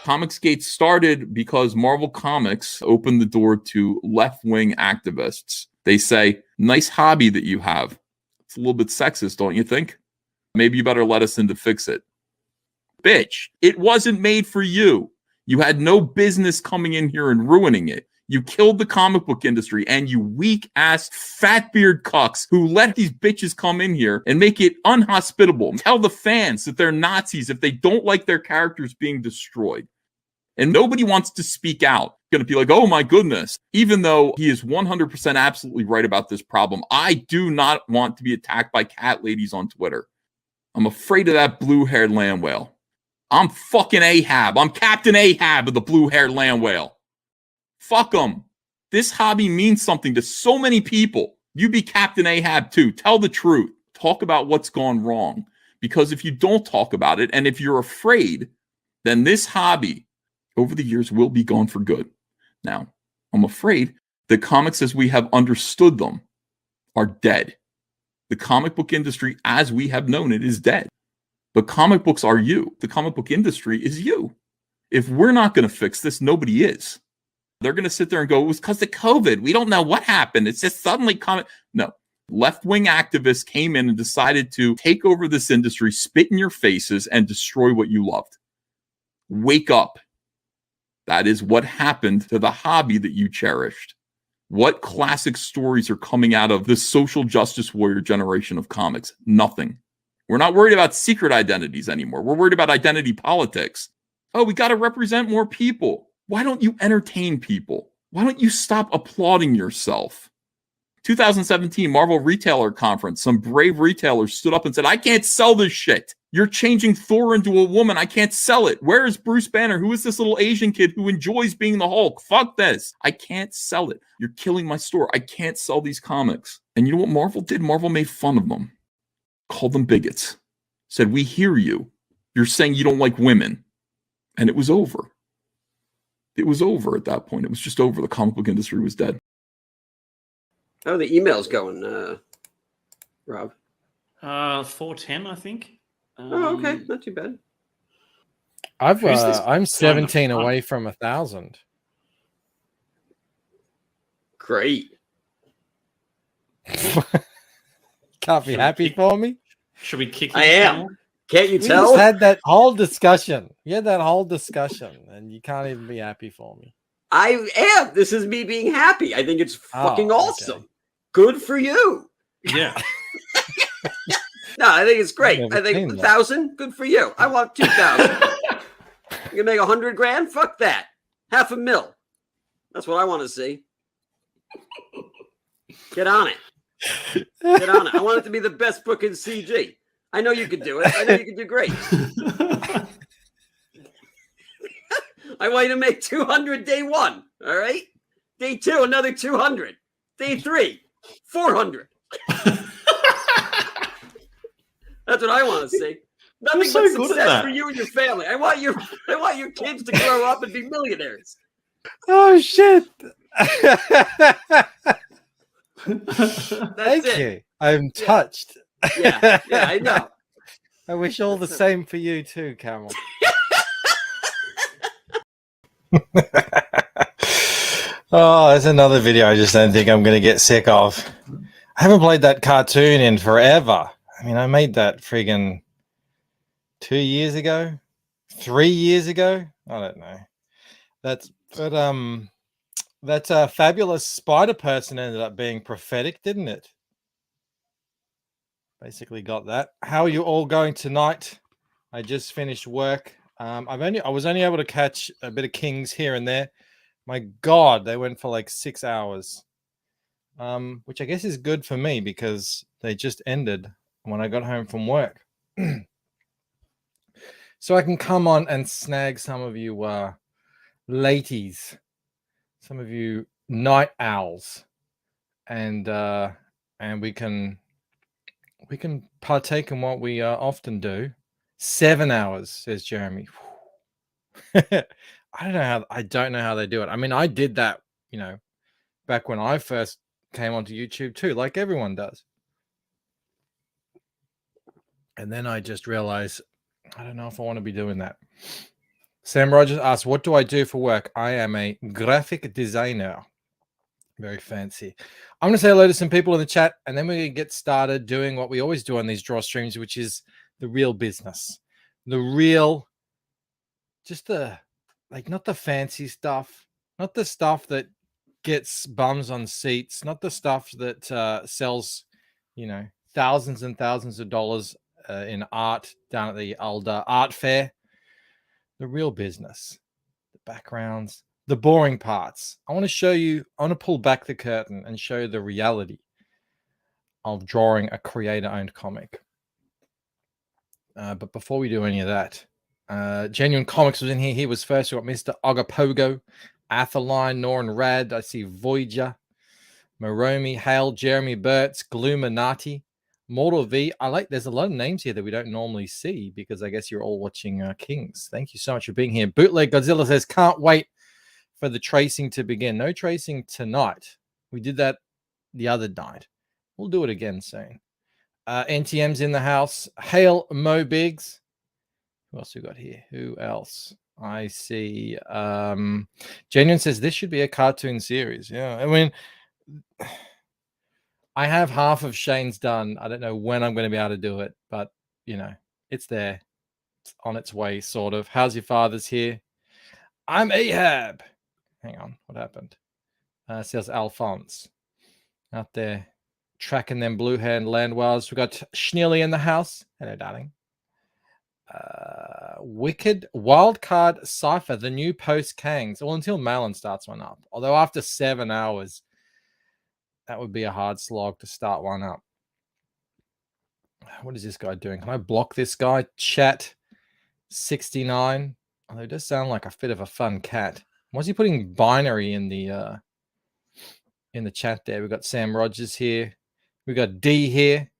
Comicsgate started because Marvel Comics opened the door to left-wing activists. They say, nice hobby that you have. It's a little bit sexist, don't you think? Maybe you better let us in to fix it. Bitch, it wasn't made for you. You had no business coming in here and ruining it. You killed the comic book industry, and you weak-ass fat beard cucks who let these bitches come in here and make it unhospitable. Tell the fans that they're Nazis if they don't like their characters being destroyed. And nobody wants to speak out. Going to be like, oh my goodness. Even though he is 100% absolutely right about this problem, I do not want to be attacked by cat ladies on Twitter. I'm afraid of that blue-haired land whale. I'm fucking Ahab. I'm Captain Ahab of the blue-haired land whale. Fuck them. This hobby means something to so many people. You be Captain Ahab too. Tell the truth. Talk about what's gone wrong. Because if you don't talk about it, and if you're afraid, then this hobby over the years will be gone for good. Now, I'm afraid the comics as we have understood them are dead. The comic book industry as we have known it is dead. But comic books are you. The comic book industry is you. If we're not going to fix this, nobody is. They're going to sit there and go, it was because of COVID. We don't know what happened. It's just suddenly comic. No. Left-wing activists came in and decided to take over this industry, spit in your faces, and destroy what you loved. Wake up. That is what happened to the hobby that you cherished. What classic stories are coming out of the social justice warrior generation of comics? Nothing. We're not worried about secret identities anymore. We're worried about identity politics. Oh, we got to represent more people. Why don't you entertain people? Why don't you stop applauding yourself? 2017 Marvel Retailer Conference, some brave retailers stood up and said, I can't sell this shit. You're changing Thor into a woman. I can't sell it. Where is Bruce Banner? Who is this little Asian kid who enjoys being the Hulk? Fuck this. I can't sell it. You're killing my store. I can't sell these comics. And you know what Marvel did? Marvel made fun of them. Called them bigots. Said, we hear you. You're saying you don't like women. And it was over. It was over at that point. It was just over. The comic book industry was dead. How are the emails going, Rob? 410, I think. Oh, okay. Not too bad. I'm 17 away from 1,000. Great. Can't be happy for me? Should we kick I am. Camel? Can't you We tell? just had that whole discussion. You had that whole discussion, and you can't even be happy for me. I am. This is me being happy. I think it's fucking awesome. Okay. Good for you. Yeah. No, I think it's great. I've I never think seen that. 1,000. Good for you. I want 2,000. You can make 100 grand? Fuck that. $500,000. That's what I want to see. Get on it. Get on it. I want it to be the best book in CG. I know you could do it. I know you could do great. I want you to make 200 day one. All right. Day two, another 200. Day three, 400. That's what I want to see. Nothing so but good at success that. for you and your family. I want your kids to grow up and be millionaires. Oh shit! Thank it. you. I'm touched. Yeah, I know. I wish all the same for you too, Camel. Oh, there's another video I just don't think I'm going to get sick of. I haven't played that cartoon in forever. I mean, I made that friggin' 2 years ago, 3 years ago. I don't know. That fabulous spider person ended up being prophetic, didn't it? Basically got that. How are you all going tonight? I just finished work. I was only able to catch a bit of Kings here and there. My God, they went for like 6 hours, which I guess is good for me because they just ended when I got home from work. So I can come on and snag some of you ladies, some of you night owls, and we can partake in what we often do. 7 hours, says Jeremy. I don't know how they do it. I mean, I did that, back when I first came onto YouTube too, like everyone does. And then I just realized, I don't know if I want to be doing that. Sam Rogers asks, what do I do for work? I am a graphic designer. Very fancy. I'm going to say hello to some people in the chat, and then we're going to get started doing what we always do on these draw streams, which is the real business. The real, just the, like, not the fancy stuff, not the stuff that gets bums on seats, not the stuff that sells, you know, thousands and thousands of dollars in art down at the old art fair. The real business, the backgrounds, the boring parts. I want to show you, I want to pull back the curtain and show you the reality of drawing a creator-owned comic. But before we do any of that, Genuine Comics was in here. He was first. We got Mr. Agapogo, Athaline, Noran Rad. I see Voyager, Moromi, Hale, Jeremy Burtz, Gluminati, Mortal V. I like, there's a lot of names here that we don't normally see because I guess you're all watching Kings. Thank you so much for being here. Bootleg Godzilla says, can't wait for the tracing to begin. No tracing tonight. We did that the other night. We'll do it again soon. NTM's in the house. Hale Mo Biggs. Who else we got here? Who else? I see. Genuine says this should be a cartoon series. Yeah, I mean, I have half of Shane's done. I don't know when I'm going to be able to do it, but you know, it's there. It's on its way, sort of. How's your father's here? I'm Ahab. Hang on, what happened? Says Alphonse out there tracking them blue hand land whales. We got Schneely in the house. Hello, darling. Wicked Wildcard Cipher, the new post Kangs. Well, until Malin starts one up. Although after 7 hours, that would be a hard slog to start one up. What is this guy doing? Can I block this guy? Chat 69. Although it does sound like a bit of a fun cat. Why is he putting binary in the chat there? We've got Sam Rogers here. We got D here.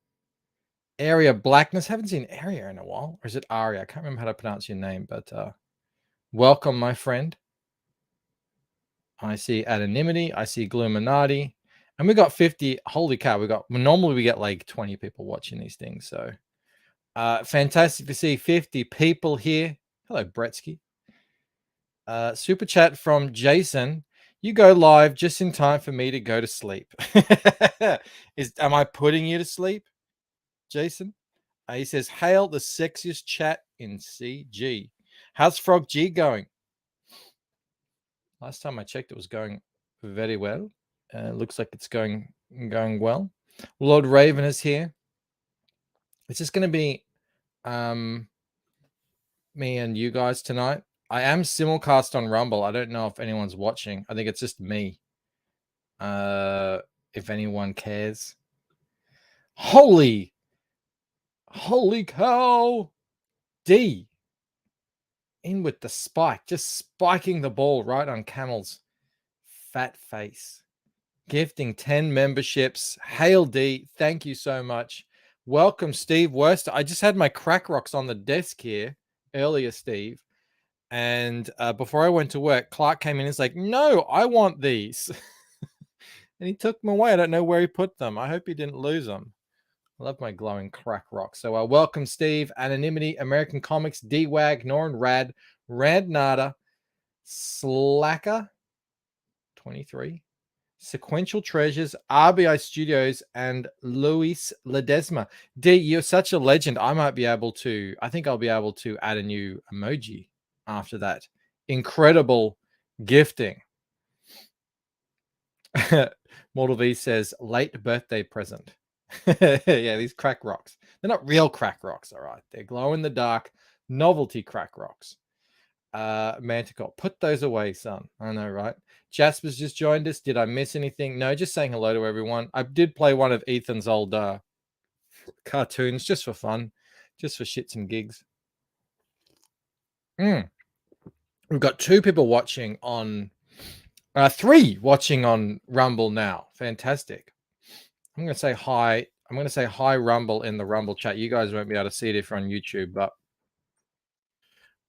Area Blackness. Haven't seen Area in a while. Or is it Aria? I can't remember how to pronounce your name, but welcome, my friend. I see Anonymity. I see Gluminati. And we got 50. Holy cow. Normally we get like 20 people watching these things. So fantastic to see 50 people here. Hello, Bretsky. Super chat from Jason. You go live just in time for me to go to sleep. Am I putting you to sleep, Jason? He says, hail the sexiest chat in CG. How's Frog G going? Last time I checked, it was going very well. Looks like it's going well. Lord Raven is here. It's just going to be me and you guys tonight. I am simulcast on Rumble. I don't know if anyone's watching. I think it's just me. If anyone cares. Holy cow. D. In with the spike. Just spiking the ball right on Camel's fat face. Gifting 10 memberships. Hail D. Thank you so much. Welcome, Steve Worster. I just had my crack rocks on the desk here earlier, Steve. And before I went to work, Clark came in and was like, no, I want these. And he took them away. I don't know where he put them. I hope he didn't lose them. I love my glowing crack rock. So welcome, Steve. Anonymity, American Comics, D-Wag, Noran Rad, Rad Nada, Slacker, 23, Sequential Treasures, RBI Studios, and Luis Ledesma. D, you're such a legend. I think I'll be able to add a new emoji after that. Incredible gifting. Mortal V says, late birthday present. Yeah, these crack rocks. They're not real crack rocks, all right. They're glow in the dark novelty crack rocks. Manticore, put those away, son. I know, right? Jasper's just joined us. Did I miss anything? No, just saying hello to everyone. I did play one of Ethan's old cartoons just for fun, just for shits and gigs. We've got 2 people watching on 3 watching on Rumble now. Fantastic. I'm going to say hi. I'm going to say hi Rumble in the Rumble chat. You guys won't be able to see it if you're on YouTube, but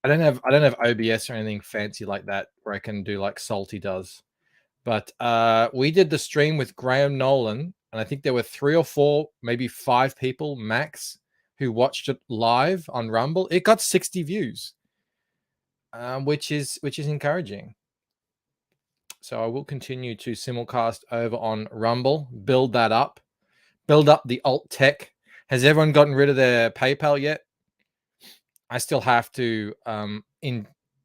I don't have OBS or anything fancy like that where I can do like Salty does. But we did the stream with Graham Nolan, and I think there were 3 or 4, maybe 5 people max who watched it live on Rumble. It got 60 views. which is encouraging. So I will continue to simulcast over on Rumble, build up the alt tech. Has everyone gotten rid of their PayPal yet? I still have to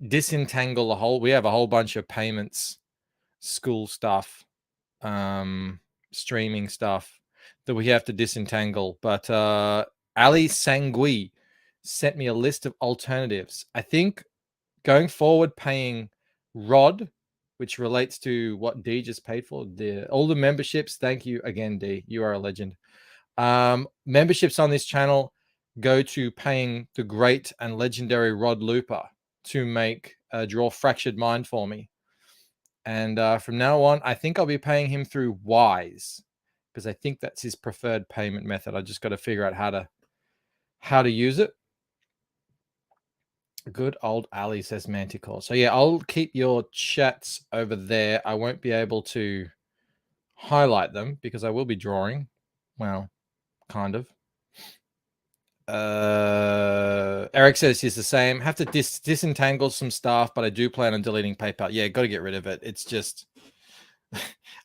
disentangle the whole. We have a whole bunch of payments, school stuff, streaming stuff that we have to disentangle. But Ali Sangui sent me a list of alternatives. I think going forward, paying Rod, which relates to what D just paid for, all the memberships. Thank you again, D. You are a legend. Memberships on this channel go to paying the great and legendary Rod Looper to draw Fractured Mind for me. And from now on, I think I'll be paying him through Wise, because I think that's his preferred payment method. I just got to figure out how to use it. Good old Ali, says Manticore. So yeah, I'll keep your chats over there. I won't be able to highlight them because I will be drawing. Well, kind of. Eric says he's the same. Have to disentangle some stuff, but I do plan on deleting PayPal. Yeah, got to get rid of it. It's just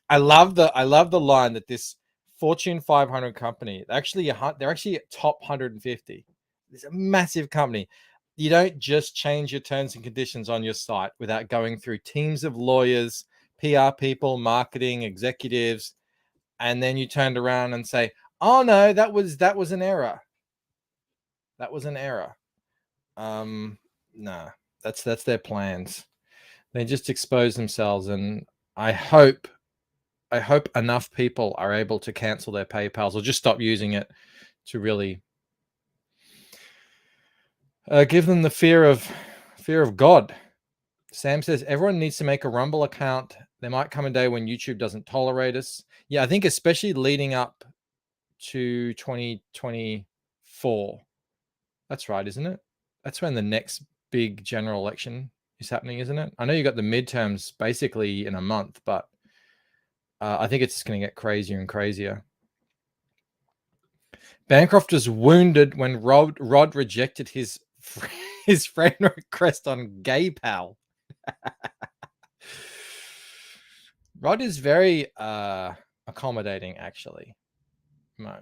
I love the line that this Fortune 500 company, they're actually top 150. It's a massive company. You don't just change your terms and conditions on your site without going through teams of lawyers, PR people, marketing executives, and then you turned around and say, "Oh no, that was an error. That was an error." Nah, that's their plans. They just expose themselves, and I hope enough people are able to cancel their PayPals or just stop using it to really give them the fear of God. Sam says everyone needs to make a Rumble account. There might come a day when YouTube doesn't tolerate us. Yeah, I think especially leading up to 2024. That's right, isn't it? That's when the next big general election is happening, isn't it? I know you got the midterms basically in a month, but I think it's just going to get crazier and crazier. Bancroft was wounded when Rod rejected his friend request on GayPal. Rod is very accommodating, actually. No.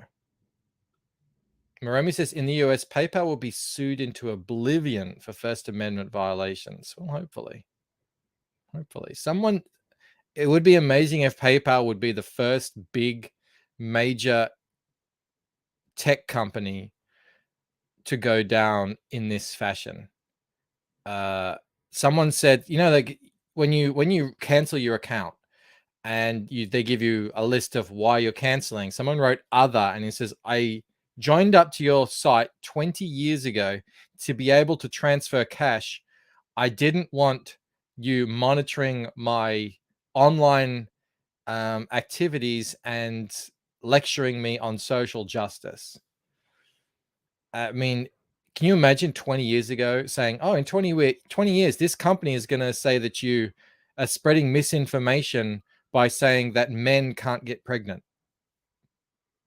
Moromi says in the US, PayPal will be sued into oblivion for First Amendment violations. Well, hopefully. It would be amazing if PayPal would be the first big major tech company to go down in this fashion. Someone said, like when you cancel your account and they give you a list of why you're canceling, someone wrote other, and it says, I joined up to your site 20 years ago to be able to transfer cash. I didn't want you monitoring my online activities and lecturing me on social justice. I mean, can you imagine 20 years ago saying, oh, in 20 years, this company is going to say that you are spreading misinformation by saying that men can't get pregnant?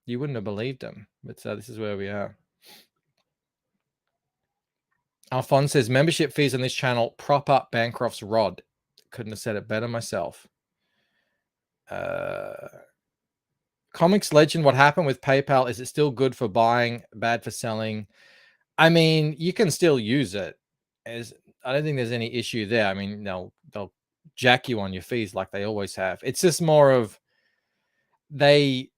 You wouldn't have believed them. But this is where we are. Alphonse says, membership fees on this channel prop up Bancroft's Rod. Couldn't have said it better myself. Comics Legend, what happened with PayPal? Is it still good for buying, bad for selling? I mean, you can still use it. I don't think there's any issue there. I mean, they'll jack you on your fees like they always have. It's just more of they've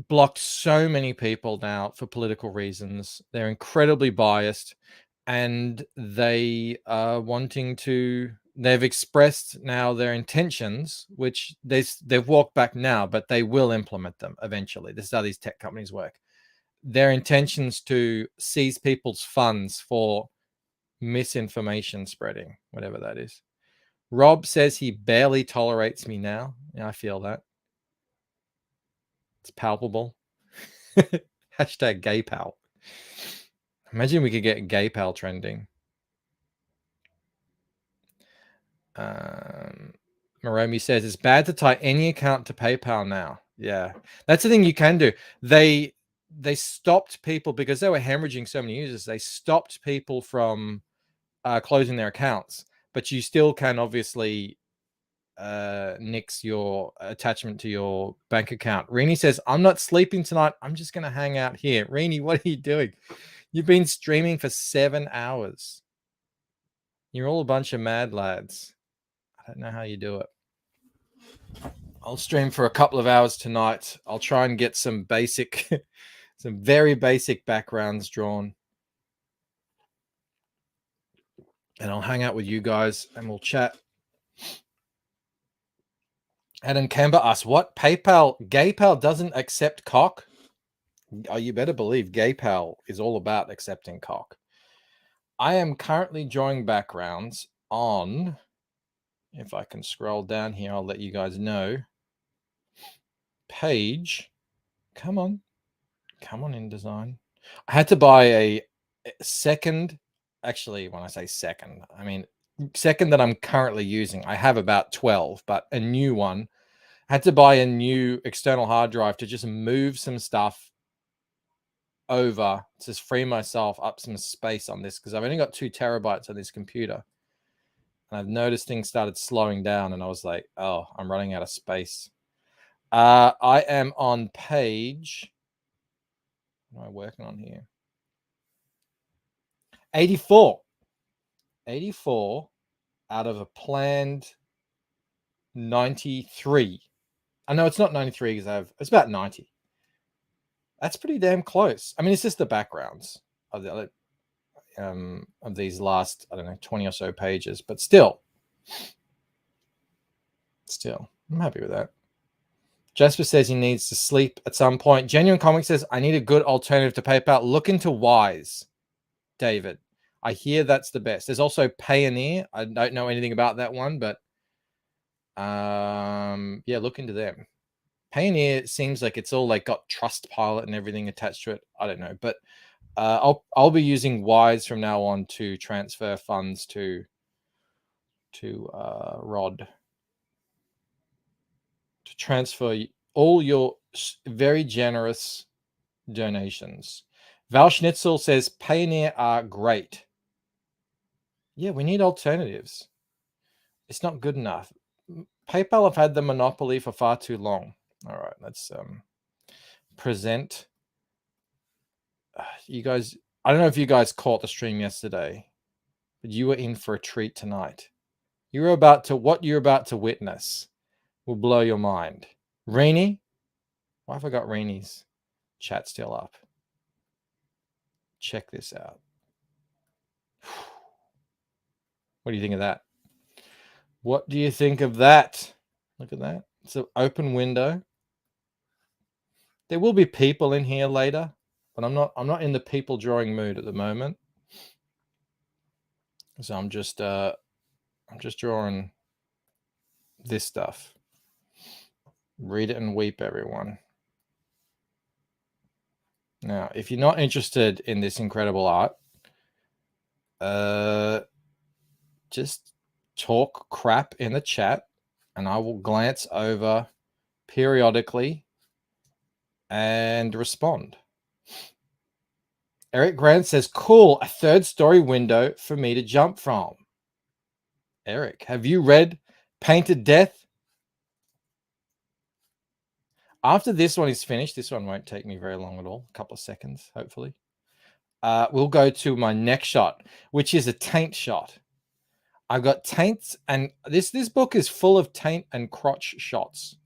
blocked so many people now for political reasons. They're incredibly biased, and they are wanting to. They've expressed now their intentions, which they've walked back now, but they will implement them eventually. This is how these tech companies work. Their intentions to seize people's funds for misinformation spreading, whatever that is. Rob says he barely tolerates me now. Yeah, I feel that. It's palpable. Hashtag GayPal. Imagine we could get GayPal trending. Moromi says it's bad to tie any account to PayPal now. Yeah, that's the thing you can do. They stopped people because they were hemorrhaging so many users. They stopped people from closing their accounts, but you still can obviously nix your attachment to your bank account. Rini says, I'm not sleeping tonight. I'm just going to hang out here. Rini, what are you doing? You've been streaming for 7 hours. You're all a bunch of mad lads. I don't know how you do it. I'll stream for a couple of hours tonight. I'll try and get some basic, some very basic backgrounds drawn. And I'll hang out with you guys and we'll chat. Adam Camber asks, what? GayPal doesn't accept cock? Oh, you better believe GayPal is all about accepting cock. I am currently drawing backgrounds on, if I can scroll down here, I'll let you guys know. Page, come on InDesign. I had to buy a second, actually, when I say second, I mean second that I'm currently using. I have about 12, but a new one. I had to buy a new external hard drive to just move some stuff over to free myself up some space on this, because I've only got 2 terabytes on this computer. And I've noticed things started slowing down and I was like, oh, I'm running out of space. I am on page, what am I working on here? 84. 84 out of a planned 93. I know it's not 93 because it's about 90. That's pretty damn close. I mean, it's just the backgrounds of these last, I don't know, 20 or so pages, but still, I'm happy with that. Jasper says he needs to sleep at some point. Genuine Comic says, I need a good alternative to PayPal. Look into Wise, David. I hear that's the best. There's also Payoneer. I don't know anything about that one, but yeah, look into them. Payoneer seems like it's all like got Trustpilot and everything attached to it. I don't know, but I'll be using Wise from now on to transfer funds to Rod, to transfer all your very generous donations. Val Schnitzel says Payoneer are great. Yeah, we need alternatives. It's not good enough. PayPal have had the monopoly for far too long. All right, let's present. You guys, I don't know if you guys caught the stream yesterday, but you were in for a treat tonight. What you're about to witness will blow your mind. Rainy, why have I got Rainy's chat still up? Check this out. What do you think of that? What do you think of that? Look at that. It's an open window. There will be people in here later, but I'm not in the people drawing mood at the moment. So I'm just drawing this stuff. Read it and weep, everyone. Now, if you're not interested in this incredible art, just talk crap in the chat and I will glance over periodically and respond. Eric Grant says, cool, a 3rd story window for me to jump from. Eric, have you read Painted Death? After this one is finished, this one won't take me very long at all, a couple of seconds, hopefully. We'll go to my next shot, which is a taint shot. I've got taints, and this book is full of taint and crotch shots,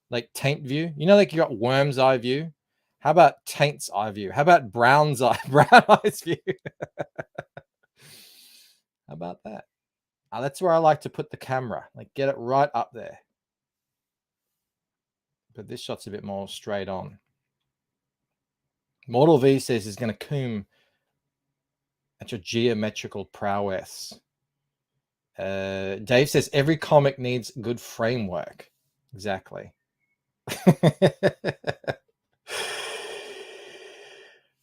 like taint view. You know, like you got worm's eye view. How about taint's eye view? How about brown eyes view? How about that? That's where I like to put the camera, like get it right up there. But this shot's a bit more straight on. Mortal V says he's going to comb at your geometrical prowess. Dave says every comic needs good framework. Exactly.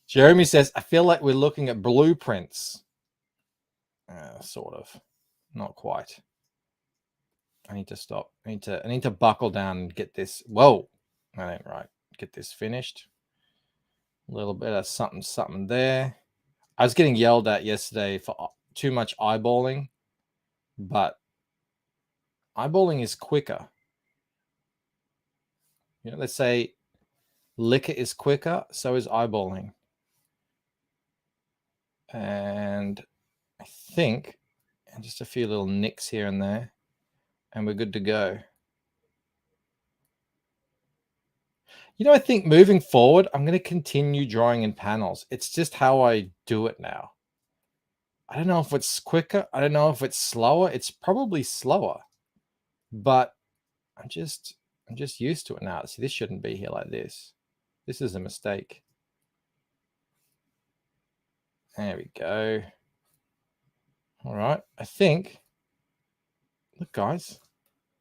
Jeremy says, I feel like we're looking at blueprints. Sort of. Not quite. I need to stop. I need to buckle down and get this. Whoa. That ain't right. Get this finished. A little bit of something there. I was getting yelled at yesterday for too much eyeballing, but eyeballing is quicker. You know, let's say liquor is quicker, so is eyeballing. And I think, and just a few little nicks here and there, and we're good to go. You know, I think moving forward, I'm going to continue drawing in panels. It's just how I do it now. I don't know if it's quicker. I don't know if it's slower. It's probably slower, but I'm just used to it now. See, this shouldn't be here like this. This is a mistake. There we go. All right. I think, look, guys,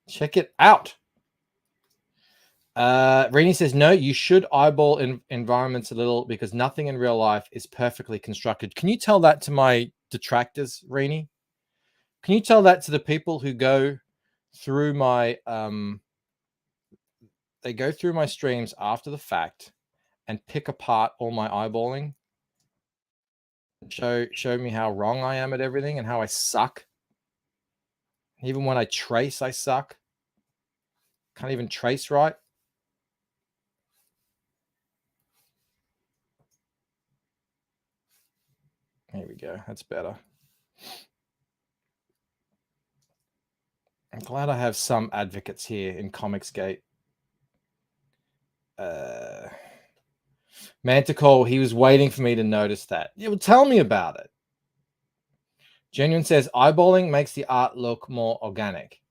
check it out. Rini says, no, you should eyeball environments a little because nothing in real life is perfectly constructed. Can you tell that to my detractors, Rini? Can you tell that to the people who go through my they go through my streams after the fact and pick apart all my eyeballing? Show me how wrong I am at everything and how I suck. Even when I trace, I suck. Can't even trace right. Here we go. That's better. I'm glad I have some advocates here in Comicsgate. Manticore, he was waiting for me to notice that. Yeah, well, tell me about it. Genuine says, eyeballing makes the art look more organic.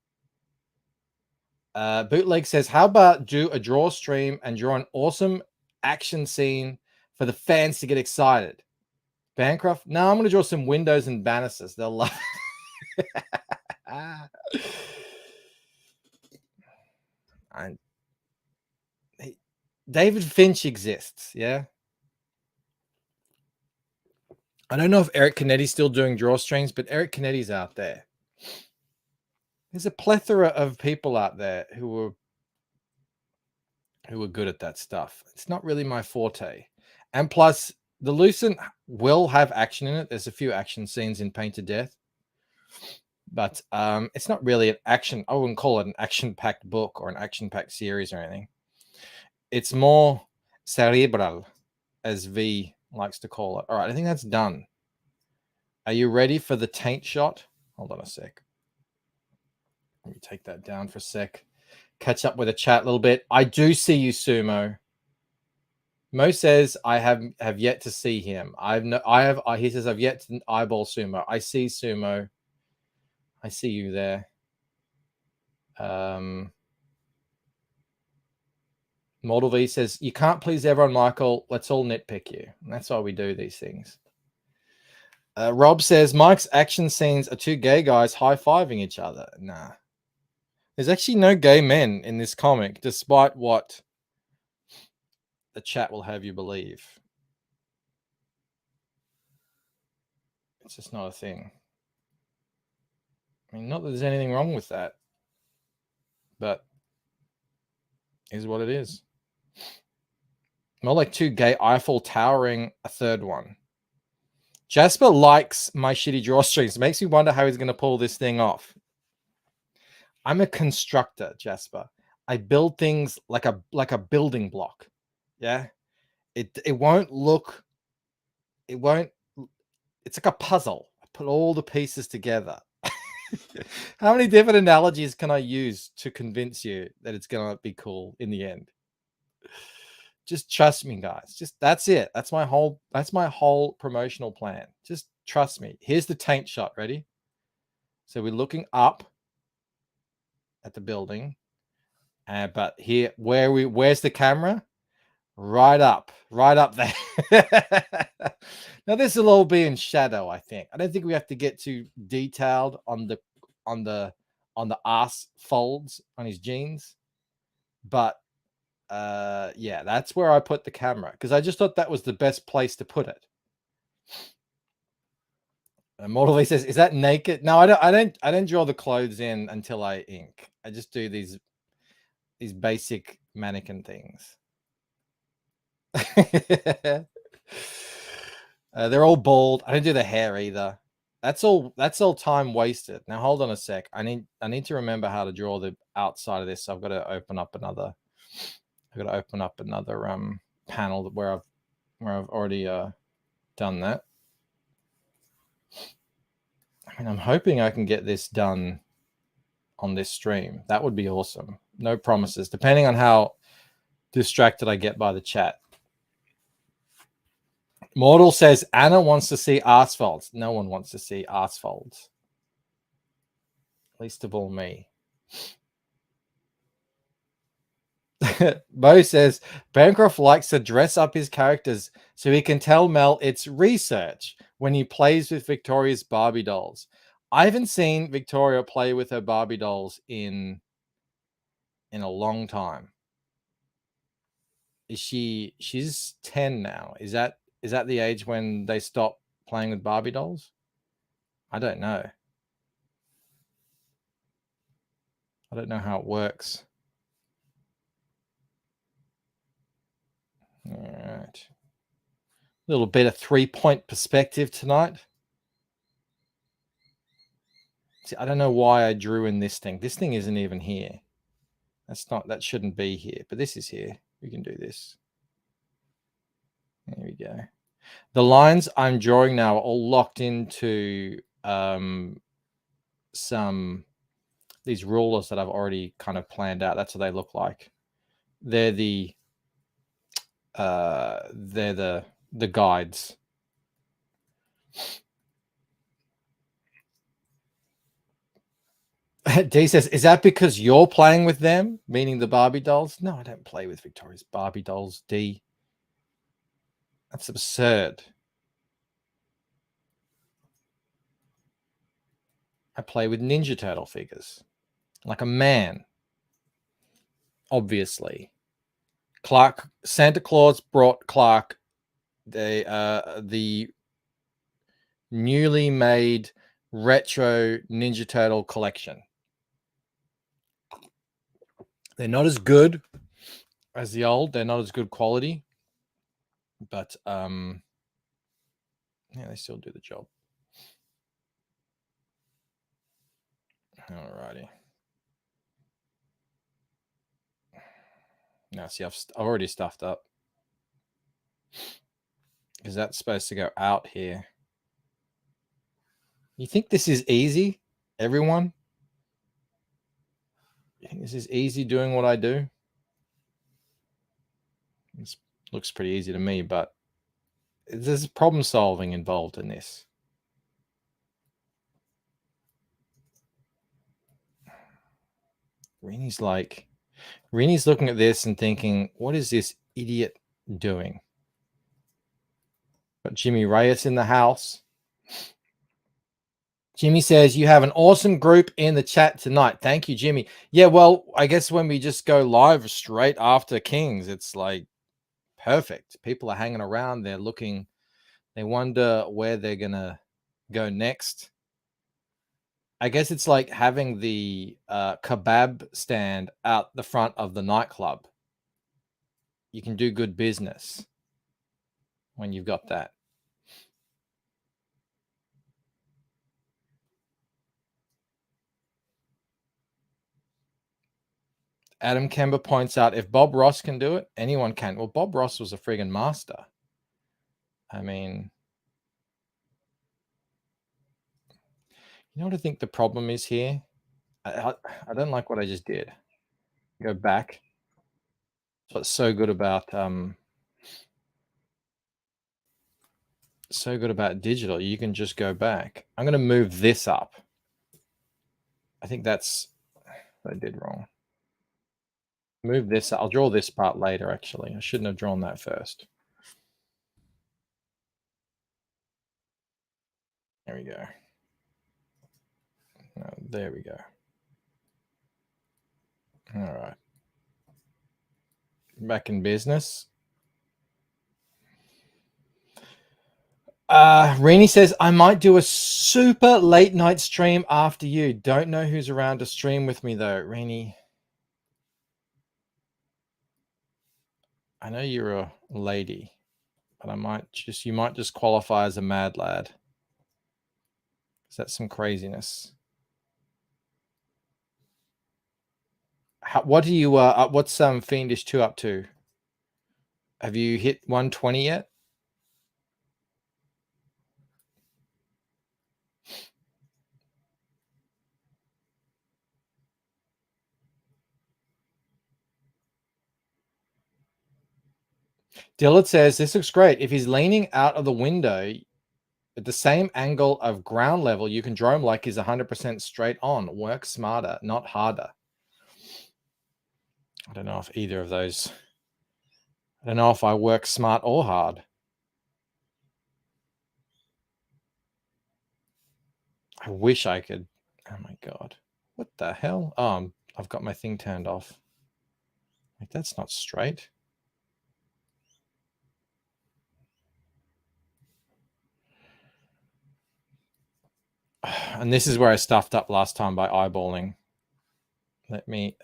Bootleg says, how about do a draw stream and draw an awesome action scene for the fans to get excited? Bancroft, no, I'm going to draw some windows and banisters. They'll love it. David Finch exists, yeah. I don't know if Eric Canetti's still doing draw streams, but Eric Canetti's out there. There's a plethora of people out there who are good at that stuff. It's not really my forte. And plus, the Lucent will have action in it. There's a few action scenes in Paint to Death. But it's not really an action. I wouldn't call it an action-packed book or an action-packed series or anything. It's more cerebral, as V likes to call it. All right, I think that's done. Are you ready for the taint shot? Hold on a sec. Let me take that down for a sec. Catch up with the chat a little bit. I do see you, Sumo. Mo says I have yet to see him. He says I've yet to eyeball Sumo. I see Sumo. I see you there. Model V says, you can't please everyone, Michael. Let's all nitpick you. And that's why we do these things. Rob says, Mike's action scenes are two gay guys high-fiving each other. Nah. There's actually no gay men in this comic, despite what the chat will have you believe. It's just not a thing. I mean, not that there's anything wrong with that, but is what it is. More like two gay Eiffel towering a third one. Jasper likes my shitty draw streams. Makes me wonder how he's going to pull this thing off. I'm a constructor, Jasper. I build things like a building block. Yeah. It won't look. It won't. It's like a puzzle. I put all the pieces together. How many different analogies can I use to convince you that it's going to be cool in the end? Just trust me, guys. Just that's it. That's my whole promotional plan. Just trust me. Here's the taint shot. Ready? So we're looking up at the building, but here, where's the camera? Right up there. Now this will all be in shadow. I think. I don't think we have to get too detailed on the ass folds on his jeans, but. Yeah, that's where I put the camera because I just thought that was the best place to put it. And Mortal V says, "Is that naked?" No, I don't draw the clothes in until I ink. I just do these basic mannequin things. They're all bald. I don't do the hair either. That's all time wasted. Now hold on a sec. I need to remember how to draw the outside of this. So I've got to open up another panel where I've already done that. I mean, I'm hoping I can get this done on this stream. That would be awesome. No promises, depending on how distracted I get by the chat. Mortal says Anna wants to see asphalt. No one wants to see asphalt. Least of all me. Bo says Bancroft likes to dress up his characters so he can tell Mel it's research when he plays with Victoria's Barbie dolls. I haven't seen Victoria play with her Barbie dolls in a long time. She's 10 now. Is that the age when they stop playing with Barbie dolls? I don't know. I don't know how it works. All right. A little bit of 3-point perspective tonight. See, I don't know why I drew in this thing. This thing isn't even here. That shouldn't be here, but this is here. We can do this. There we go. The lines I'm drawing now are all locked into these rulers that I've already kind of planned out. That's what they look like. They're the guides. D says, is that because you're playing with them, meaning the Barbie dolls? No, I don't play with Victoria's Barbie dolls, D. That's absurd. I play with Ninja Turtle figures. Like a man. Obviously. Santa Claus brought Clark the newly made retro Ninja Turtle collection. They're not as good as the old. They're not as good quality. But yeah, they still do the job. Alrighty. Now, see, I've already stuffed up. Because that's supposed to go out here. You think this is easy, everyone? You think this is easy doing what I do? This looks pretty easy to me, but there's problem solving involved in this. Reenie's looking at this and thinking, what is this idiot doing? Got Jimmy Reyes in the house. Jimmy says, you have an awesome group in the chat tonight. Thank you, Jimmy. Yeah, well, I guess when we just go live straight after Kings, it's like perfect. People are hanging around. They're looking. They wonder where they're going to go next. I guess it's like having the kebab stand out the front of the nightclub. You can do good business when you've got that. Adam Kember points out, if Bob Ross can do it, anyone can. Well, Bob Ross was a friggin' master. I mean, you know what I think the problem is here? I don't like what I just did. Go back. That's what's so good about digital. You can just go back. I'm going to move this up. I think that's what I did wrong. Move this. I'll draw this part later, actually. I shouldn't have drawn that first. There we go. There we go. All right. Back in business. Reenie says, I might do a super late night stream after you. Don't know who's around to stream with me, though, Reenie. I know you're a lady, but you might just qualify as a mad lad. Is that some craziness? What do you what's Fiendish 2 up to? Have you hit 120 yet? Dillard says this looks great. If he's leaning out of the window at the same angle of ground level, you can draw him like he's 100% straight on. Work smarter, not harder. I don't know if either of those. I don't know if I work smart or hard. I wish I could. Oh my God. What the hell? Oh, I've got my thing turned off. Like, that's not straight. And this is where I stuffed up last time by eyeballing. Let me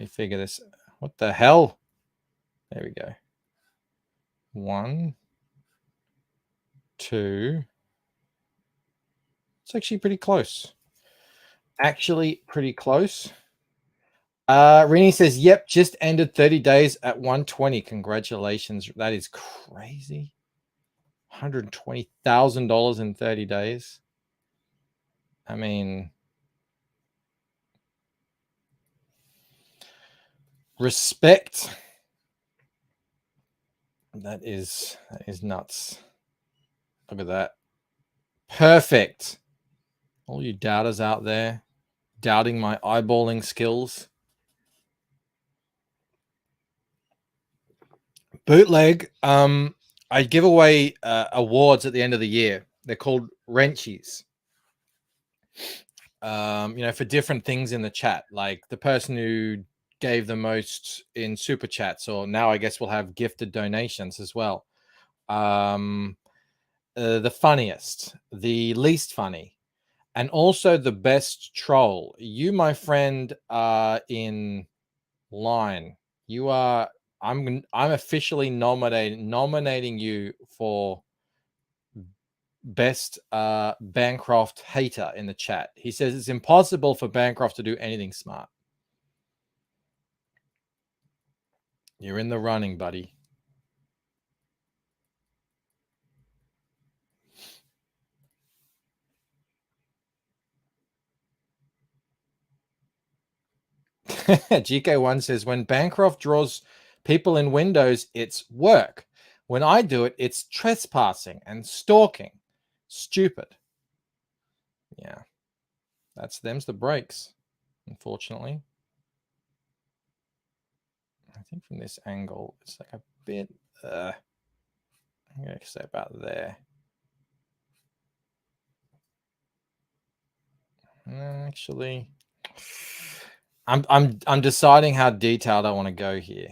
figure this. What the hell? There we go. 1, 2. It's actually pretty close. Actually pretty close. Rini says, yep, just ended 30 days at 120. Congratulations. That is crazy. $120,000 in 30 days. I mean, respect. That is nuts. Look at that. Perfect. All you doubters out there doubting my eyeballing skills. Bootleg. I give away awards at the end of the year. They're called wrenchies. For different things in the chat, like the person who gave the most in super chats, or now I guess we'll have gifted donations as well. The funniest, the least funny, and also the best troll. You, my friend, are in line. You are. I'm officially nominating you for best Bancroft hater in the chat. He says it's impossible for Bancroft to do anything smart. You're in the running, buddy. GK1 says, when Bancroft draws people in windows, it's work. When I do it, it's trespassing and stalking. Stupid. Yeah. Them's the breaks, unfortunately. I think from this angle, it's like a bit, I'm going to say about there. Actually, I'm deciding how detailed I want to go here.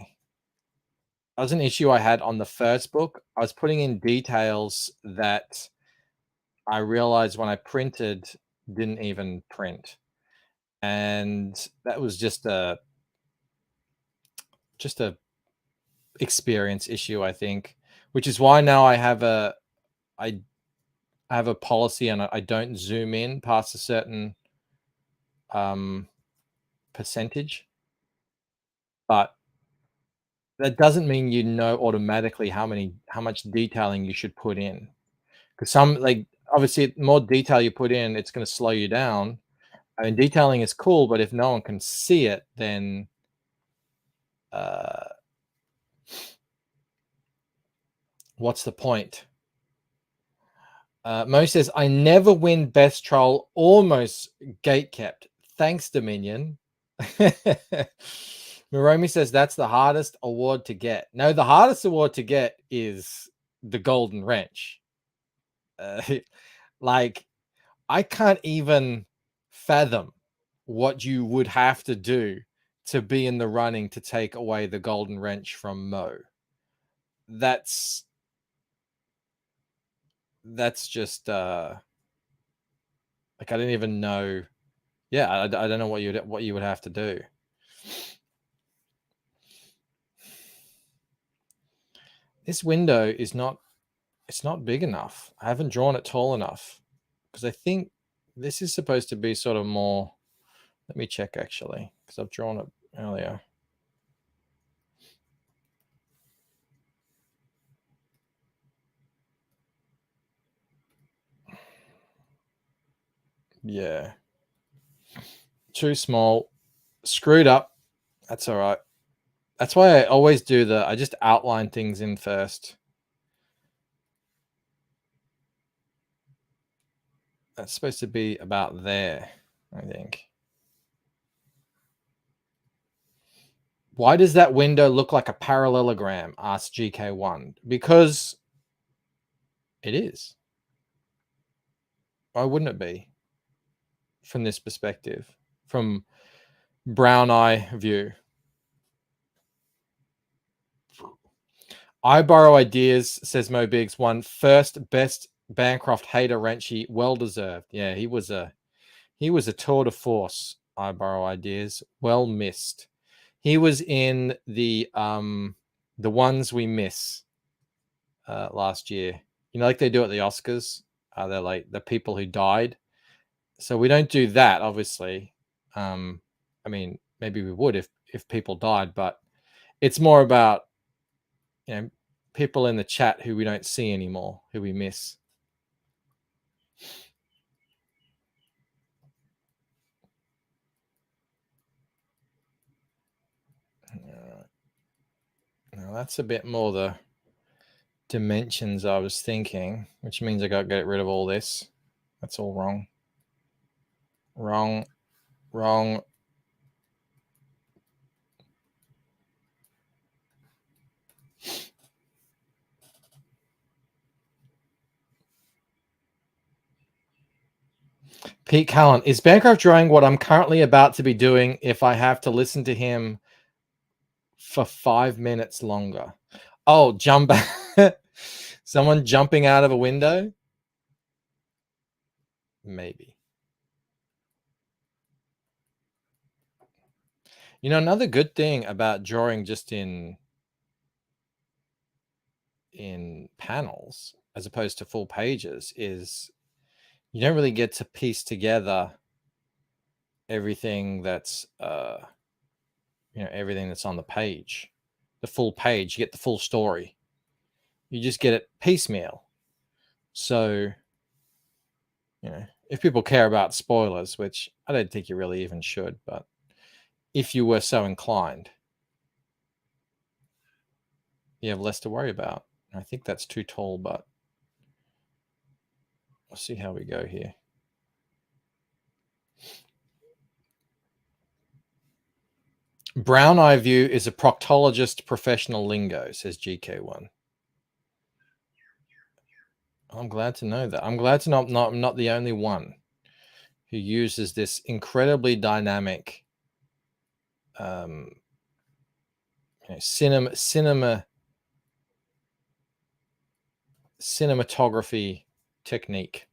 That was an issue I had on the first book. I was putting in details that I realized when I printed didn't even print. And that was just a experience issue, I think, which is why now I have a policy and I don't zoom in past a certain percentage. But that doesn't mean you know automatically how much detailing you should put in. Because obviously the more detail you put in, it's going to slow you down. I mean, detailing is cool, but if no one can see it, then what's the point? Mo says, I never win best troll, almost gate kept. Thanks, Dominion. Miromi says that's the hardest award to get. No, the hardest award to get is the Golden Wrench. Like, I can't even fathom what you would have to do to be in the running to take away the Golden Wrench from Mo. That's just like, I didn't even know. Yeah, I don't know what you would have to do. This window is not It's not big enough. I haven't drawn it tall enough because I think this is supposed to be sort of more. Let me check actually because I've drawn it earlier. Yeah. Too small. Screwed up. That's all right. That's why I always do I just outline things in first. That's supposed to be about there, I think. Why does that window look like a parallelogram? Asked GK1. Because it is. Why wouldn't it be? From this perspective, from brown eye view. I borrow ideas, says Mo Biggs. One first best Bancroft hater Wrenchy, well deserved. Yeah, he was a tour de force. I borrow ideas, well missed. He was in the ones we miss last year. You know, like they do at the Oscars. They're like the people who died. So we don't do that, obviously. I mean, maybe we would if people died, but it's more about, you know, people in the chat who we don't see anymore, who we miss. Now that's a bit more the dimensions I was thinking, which means I got to get rid of all this. That's all wrong. Wrong. Pete Callan, is Bancroft drawing what I'm currently about to be doing if I have to listen to him for 5 minutes longer? Oh, jump. Someone jumping out of a window? Maybe. You know, another good thing about drawing just in panels as opposed to full pages is you don't really get to piece together everything that's everything that's on the page. The full page, you get the full story. You just get it piecemeal. So, you know, if people care about spoilers, which I don't think you really even should, but if you were so inclined, you have less to worry about. I think that's too tall, but we'll see how we go here. Brown eye view is a proctologist professional lingo, says GK1. I'm glad to know that. I'm glad to know I'm not the only one who uses this incredibly dynamic cinematography technique.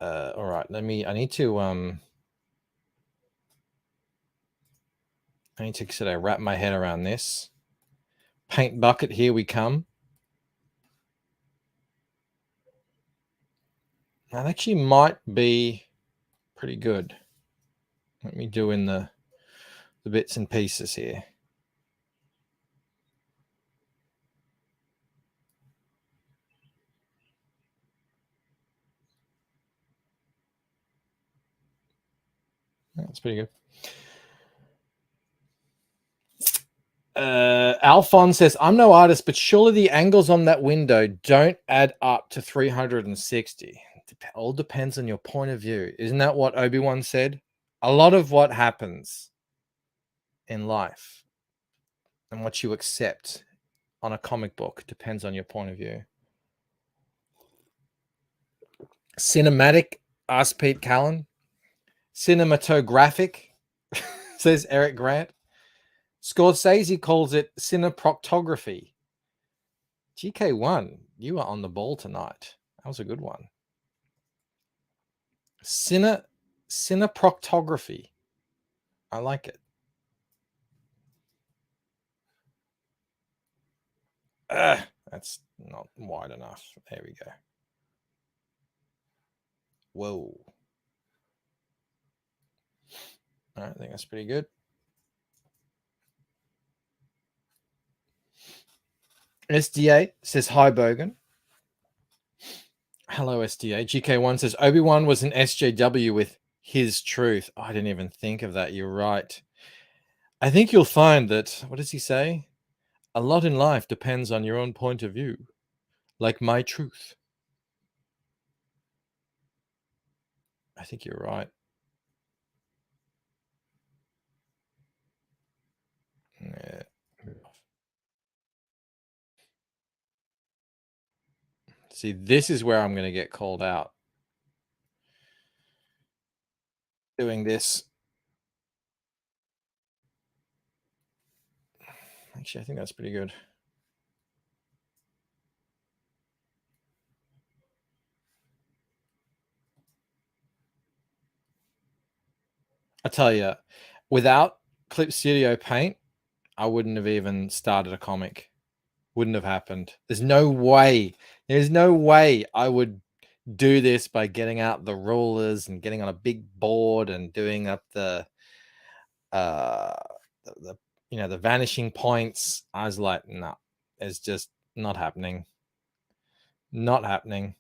All right, I need to sort of wrap my head around this. Paint bucket, here we come. That actually might be pretty good. Let me do in the bits and pieces here. That's pretty good. Alphonse says, I'm no artist, but surely the angles on that window don't add up to 360. It all depends on your point of view. Isn't that what Obi-Wan said? A lot of what happens in life and what you accept on a comic book depends on your point of view. Cinematic, asked Pete Callan. Cinematographic, says Eric Grant. Scorsese calls it cineproctography. GK1, you are on the ball tonight. That was a good one. Cineproctography. I like it. That's not wide enough. There we go. Whoa. All right, I think that's pretty good. SDA says, hi, Bogan. Hello, SDA. GK1 says, Obi-Wan was an SJW with his truth. Oh, I didn't even think of that. You're right. I think you'll find that, what does he say? A lot in life depends on your own point of view, like my truth. I think you're right. Yeah. See, this is where I'm going to get called out. Doing this. Actually, I think that's pretty good. I tell you, without Clip Studio Paint, I wouldn't have even started a comic. Wouldn't have happened. There's no way. There's no way I would do this by getting out the rulers and getting on a big board and doing up the the vanishing points. I was like, no, it's just not happening. Not happening.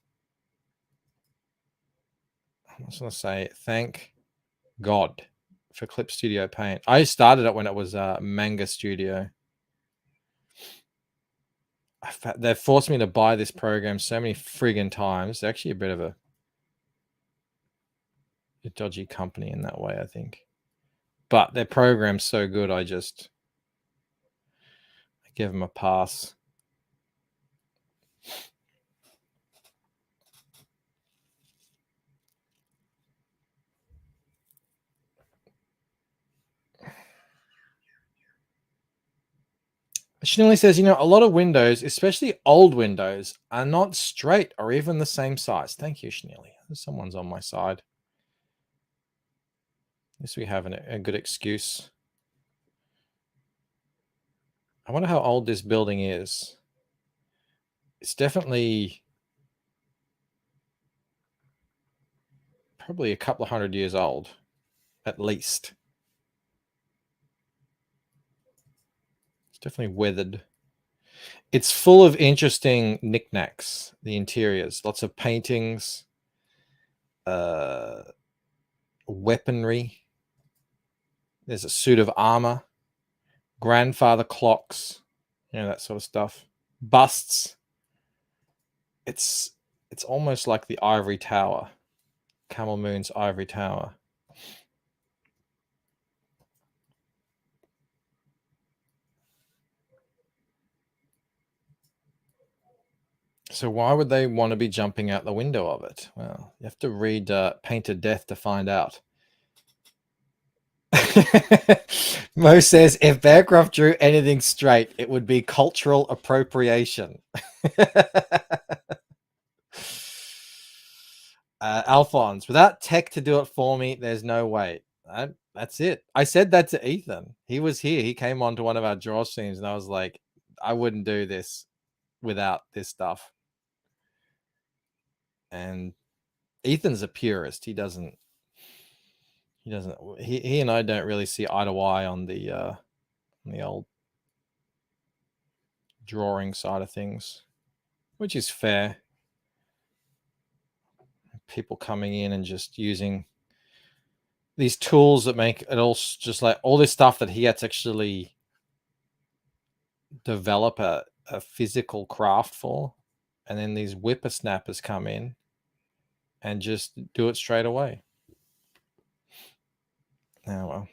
I just want to say thank God for Clip Studio Paint. I started it when it was Manga Studio. They've forced me to buy this program so many friggin' times. They're actually a bit of a dodgy company in that way, I think. But their program's so good, I give them a pass. Shinelli says, a lot of windows, especially old windows, are not straight or even the same size. Thank you, Shinelli. Someone's on my side. At least we have a good excuse. I wonder how old this building is. It's definitely probably a couple of 100 years old, at least. It's definitely weathered. It's full of interesting knickknacks, the interiors. Lots of paintings, weaponry. There's a suit of armor, grandfather clocks, that sort of stuff. Busts. It's almost like the Ivory Tower, Camel Moon's Ivory Tower. So why would they want to be jumping out the window of it? Well, you have to read Painted Death to find out. Mo says, if Bearcroft drew anything straight, it would be cultural appropriation. Alphonse, without tech to do it for me, there's no way. That's it. I said that to Ethan. He was here. He came on to one of our draw streams, and I was like, I wouldn't do this without this stuff. And Ethan's a purist. He and I don't really see eye to eye on the old drawing side of things, which is fair. People coming in and just using these tools that make it all just like all this stuff that he had to actually develop a physical craft for, and then these whippersnappers come in and just do it straight away. Oh, well.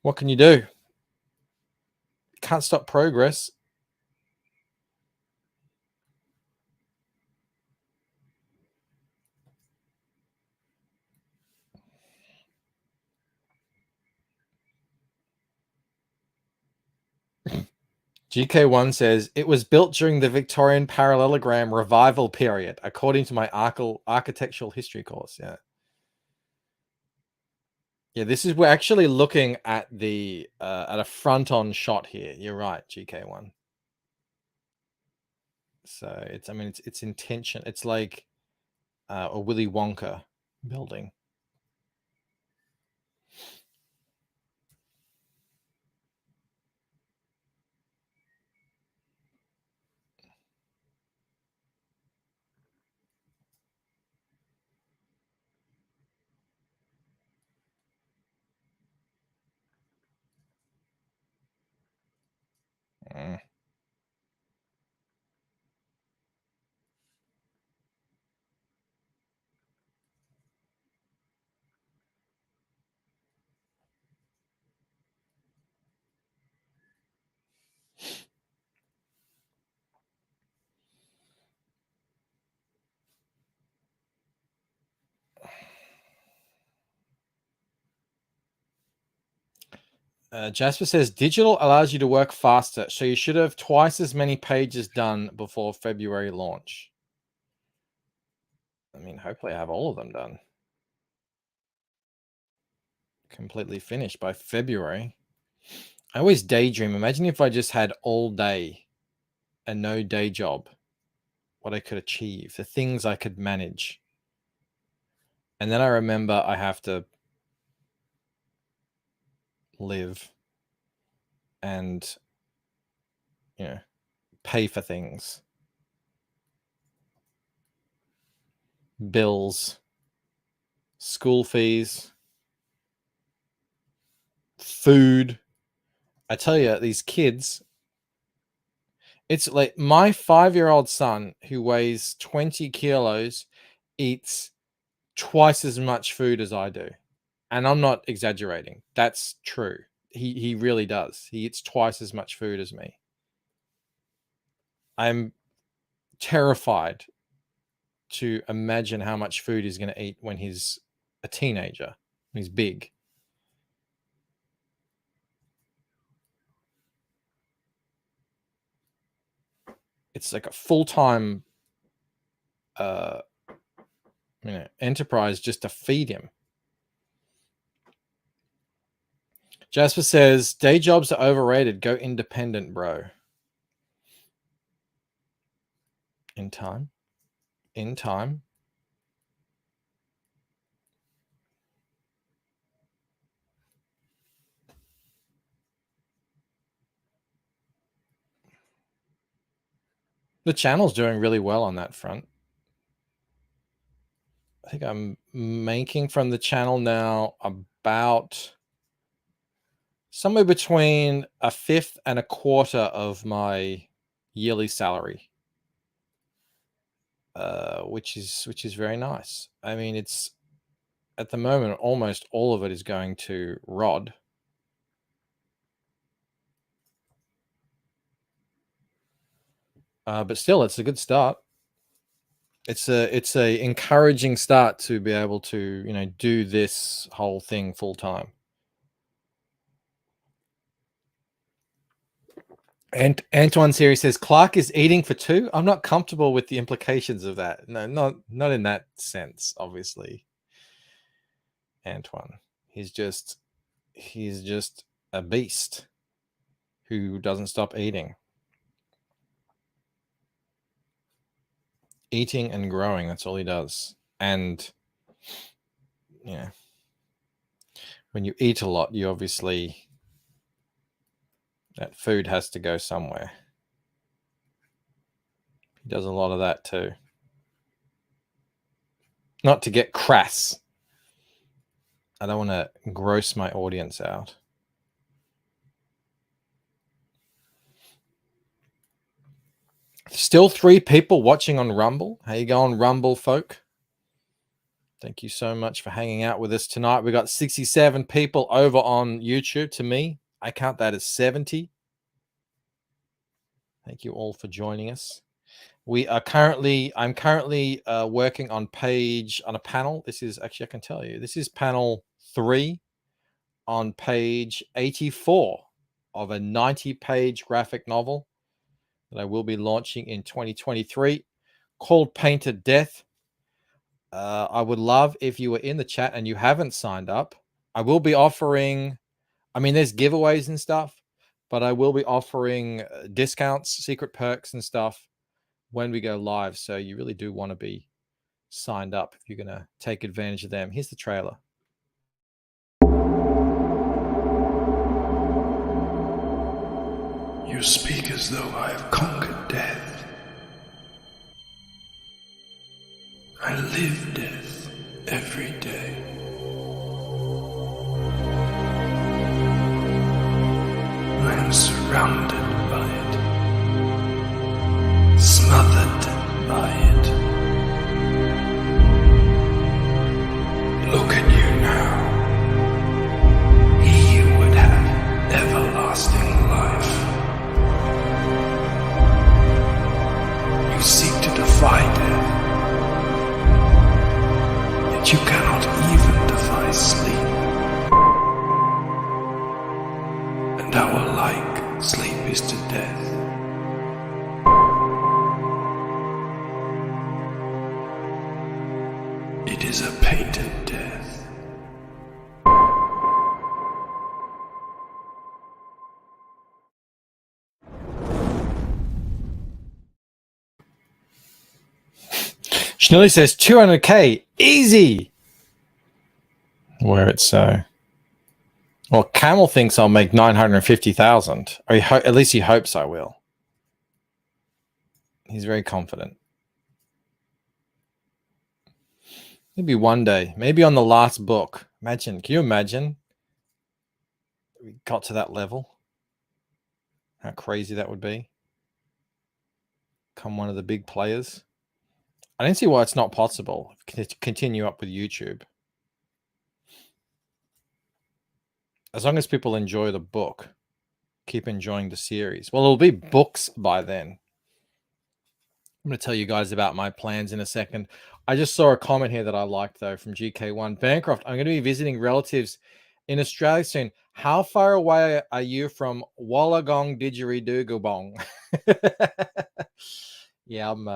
What can you do? Can't stop progress. GK1 says, it was built during the Victorian parallelogram revival period, according to my architectural history course. Yeah. Yeah, we're actually looking at the at a front-on shot here. You're right, GK1. So it's, I mean, it's intention. It's like a Willy Wonka building. Mm. Jasper says digital allows you to work faster, so you should have twice as many pages done before February launch. I mean, hopefully I have all of them done. Completely finished by February. I always daydream. Imagine if I just had all day and no day job, what I could achieve, the things I could manage. And then I remember I have to live and, you know, pay for things, bills, school fees, food. I tell you, these kids, it's like my 5-year-old son who weighs 20 kilos eats twice as much food as I do. And I'm not exaggerating. That's true. He really does. He eats twice as much food as me. I'm terrified to imagine how much food he's going to eat when he's a teenager, when he's big. It's like a full-time enterprise just to feed him. Jasper says, day jobs are overrated. Go independent, bro. In time. In time. The channel's doing really well on that front. I think I'm making from the channel now about somewhere between 1/5 and 1/4 of my yearly salary, which is very nice. I mean, it's at the moment almost all of it is going to Rod. But still, it's a good start. It's a encouraging start to be able to, you know, do this whole thing full time. And Antoine Series says Clark is eating for two. I'm not comfortable with the implications of that. No, not in that sense, obviously. Antoine, he's just a beast who doesn't stop eating. Eating and growing, that's all he does. And yeah, when you eat a lot, you obviously, that food has to go somewhere. He does a lot of that too. Not to get crass. I don't want to gross my audience out. Still 3 people watching on Rumble. How you going, Rumble folk? Thank you so much for hanging out with us tonight. We got 67 people over on YouTube. To me, I count that as 70. Thank you all for joining us. I'm currently working on a panel. This is actually, I can tell you, this is panel 3 on page 84 of a 90-page graphic novel that I will be launching in 2023 called Painted Death. I would love if you were in the chat and you haven't signed up. I will be offering, I mean, there's giveaways and stuff, but I will be offering discounts, secret perks and stuff when we go live. So you really do want to be signed up if you're going to take advantage of them. Here's the trailer. You speak as though I have conquered death. I live death every day. I am surrounded by it, smothered by it. Look at you now. He would have everlasting life. You seek to defy death, yet you cannot even defy sleep. And our like sleep is to death. It is a painted death. Schnilly says 200k, easy. Where it's so. Well, Camel thinks I'll make 950,000. Or at least he hopes I will. He's very confident. Maybe one day. Maybe on the last book. Imagine. Can you imagine? We got to that level. How crazy that would be. Come one of the big players. I don't see why it's not possible. Continue up with YouTube. As long as people enjoy the book, keep enjoying the series. Well, it'll be books by then. I'm going to tell you guys about my plans in a second. I just saw a comment here that I liked, though, from GK1. Bancroft, I'm going to be visiting relatives in Australia soon. How far away are you from Wollongong Didgeridoo-Gubong? Yeah, I'm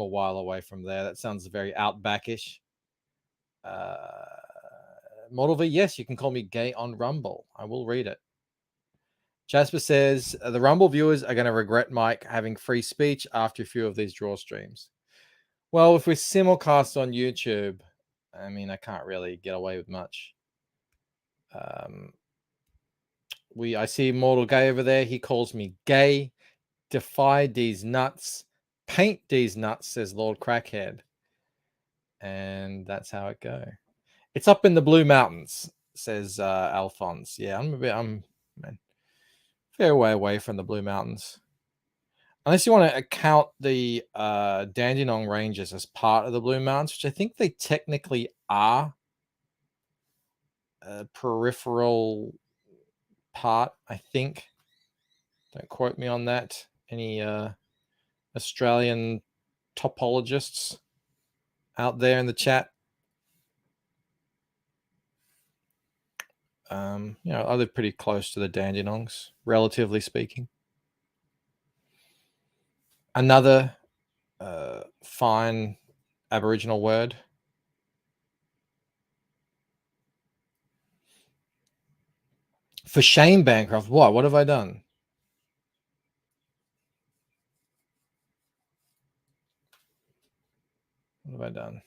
a while away from there. That sounds very outbackish. Model V, yes, you can call me gay on Rumble. I will read it. Jasper says, the Rumble viewers are going to regret Mike having free speech after a few of these draw streams. Well, if we simulcast on YouTube, I mean, I can't really get away with much. I see Mortal Gay over there. He calls me gay. Defy these nuts. Paint these nuts, says Lord Crackhead. And that's how it go. It's up in the Blue Mountains, says Alphonse. Yeah, I'm fair way away from the Blue Mountains. Unless you want to count the Dandenong Ranges as part of the Blue Mountains, which I think they technically are a peripheral part, I think. Don't quote me on that. Any Australian topologists out there in the chat? I live pretty close to the Dandenongs, relatively speaking. Another fine Aboriginal word. For shame, Bancroft. What have I done? What have I done?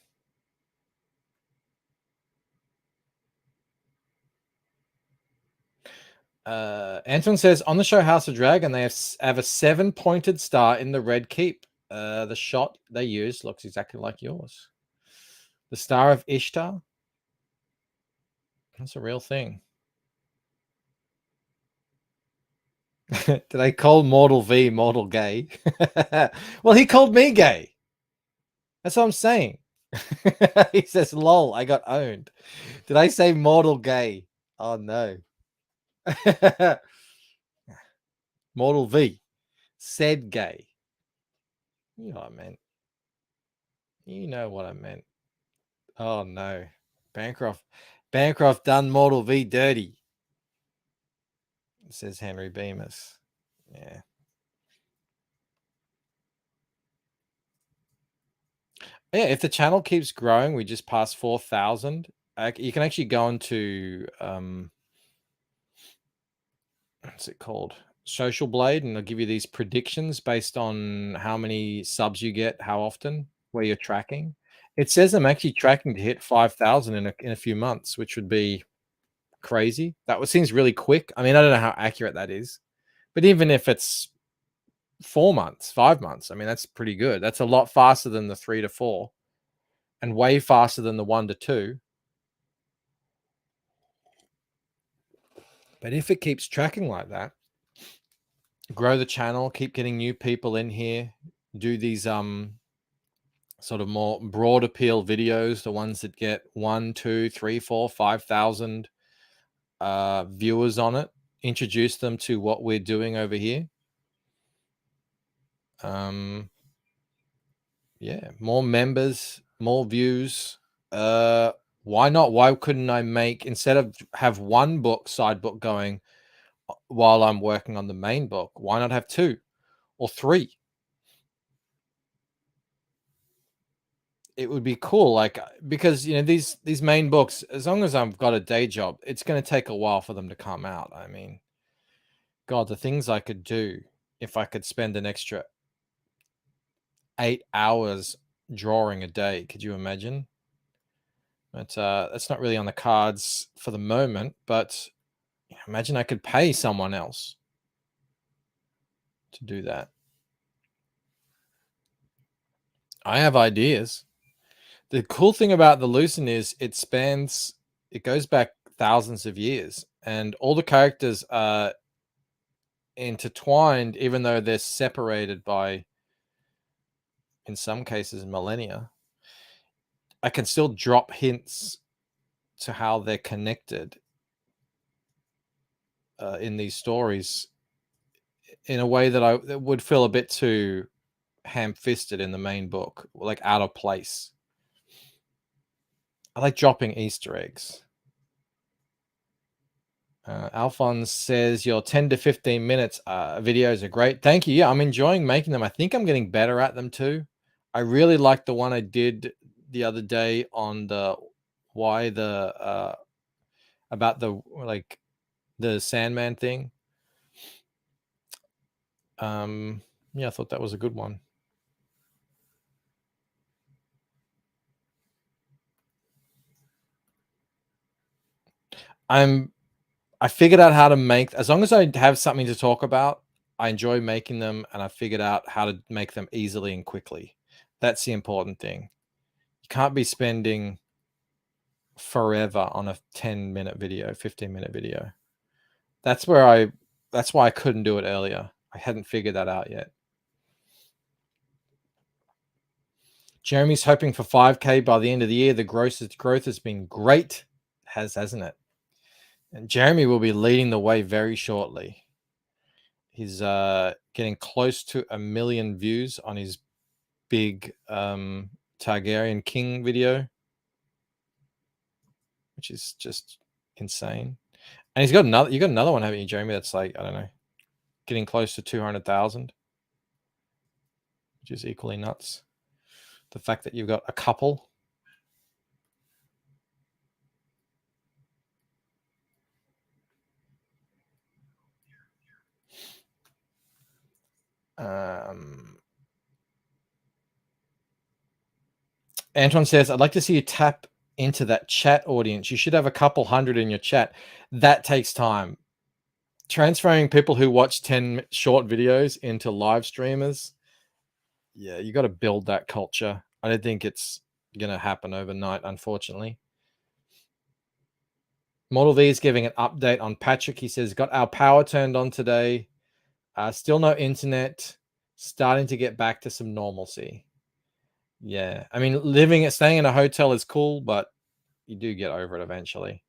Anton says, on the show House of Dragon, they have a 7-pointed star in the red keep. The shot they used looks exactly like yours. The Star of Ishtar. That's a real thing. Did I call Mortal V Mortal Gay? Well, he called me gay. That's what I'm saying. He says, lol, I got owned. Did I say Mortal Gay? Oh, no. Mortal V said gay. You know what I meant. You know what I meant. Oh no. Bancroft done Mortal V dirty, says Henry Bemis. Yeah. Yeah, if the channel keeps growing, we just passed 4,000. You can actually go into what's it called? Social Blade, and it'll give you these predictions based on how many subs you get, how often, where you're tracking. It says I'm actually tracking to hit 5,000 in a few months, which would be crazy. Seems really quick. I mean, I don't know how accurate that is, but even if it's 4 months, 5 months, I mean, that's pretty good. That's a lot faster than the 3 to 4, and way faster than the 1 to 2. But if it keeps tracking like that, grow the channel, keep getting new people in here, do these sort of more broad appeal videos, the ones that get 1, 2, 3, 4, 5,000 viewers on it, introduce them to what we're doing over here. Yeah, more members, more views. Why not? Why couldn't I make, instead of have one side book going while I'm working on the main book, why not have 2 or 3? It would be cool, like, because these main books, as long as I've got a day job, it's going to take a while for them to come out. I mean, God, the things I could do if I could spend an extra 8 hours drawing a day. Could you imagine? But that's not really on the cards for the moment. But imagine I could pay someone else to do that. I have ideas. The cool thing about the Lucen is it goes back thousands of years, and all the characters are intertwined, even though they're separated by, in some cases, millennia. I can still drop hints to how they're connected in these stories in a way that would feel a bit too ham-fisted in the main book, like out of place. I like dropping Easter eggs. Alphonse says your 10 to 15 minutes videos are great. Thank you. Yeah, I'm enjoying making them. I think I'm getting better at them too. I really like the one I did the other day on about the Sandman thing. Yeah, I thought that was a good one. I figured out how to make, as long as I have something to talk about, I enjoy making them, and I figured out how to make them easily and quickly. That's the important thing. You can't be spending forever on a 10-minute video, 15-minute video. That's why I couldn't do it earlier. I hadn't figured that out yet. Jeremy's hoping for 5K by the end of the year. The growth has been great. Hasn't it? And Jeremy will be leading the way very shortly. He's getting close to 1 million views on his big Targaryen King video, which is just insane. And you got another one, haven't you, Jeremy? That's like, I don't know, getting close to 200,000, which is equally nuts. The fact that you've got a couple. Anton says, I'd like to see you tap into that chat audience. You should have a couple hundred in your chat. That takes time. Transferring people who watch 10 short videos into live streamers. Yeah, you got to build that culture. I don't think it's going to happen overnight, unfortunately. Model V is giving an update on Patrick. He says, got our power turned on today. Still no internet. Starting to get back to some normalcy. Yeah, I mean, staying in a hotel is cool, but you do get over it eventually.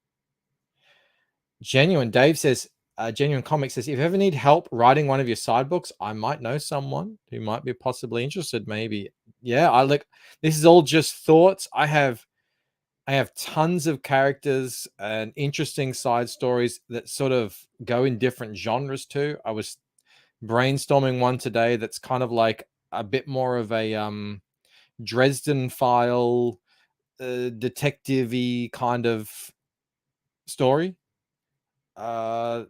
Genuine Dave says, Genuine Comics says, if you ever need help writing one of your side books, I might know someone who might be possibly interested. Maybe. Yeah, this is all just thoughts. I have tons of characters and interesting side stories that sort of go in different genres too. I was brainstorming one today that's kind of like a bit more of a Dresden file, detective-y kind of story. That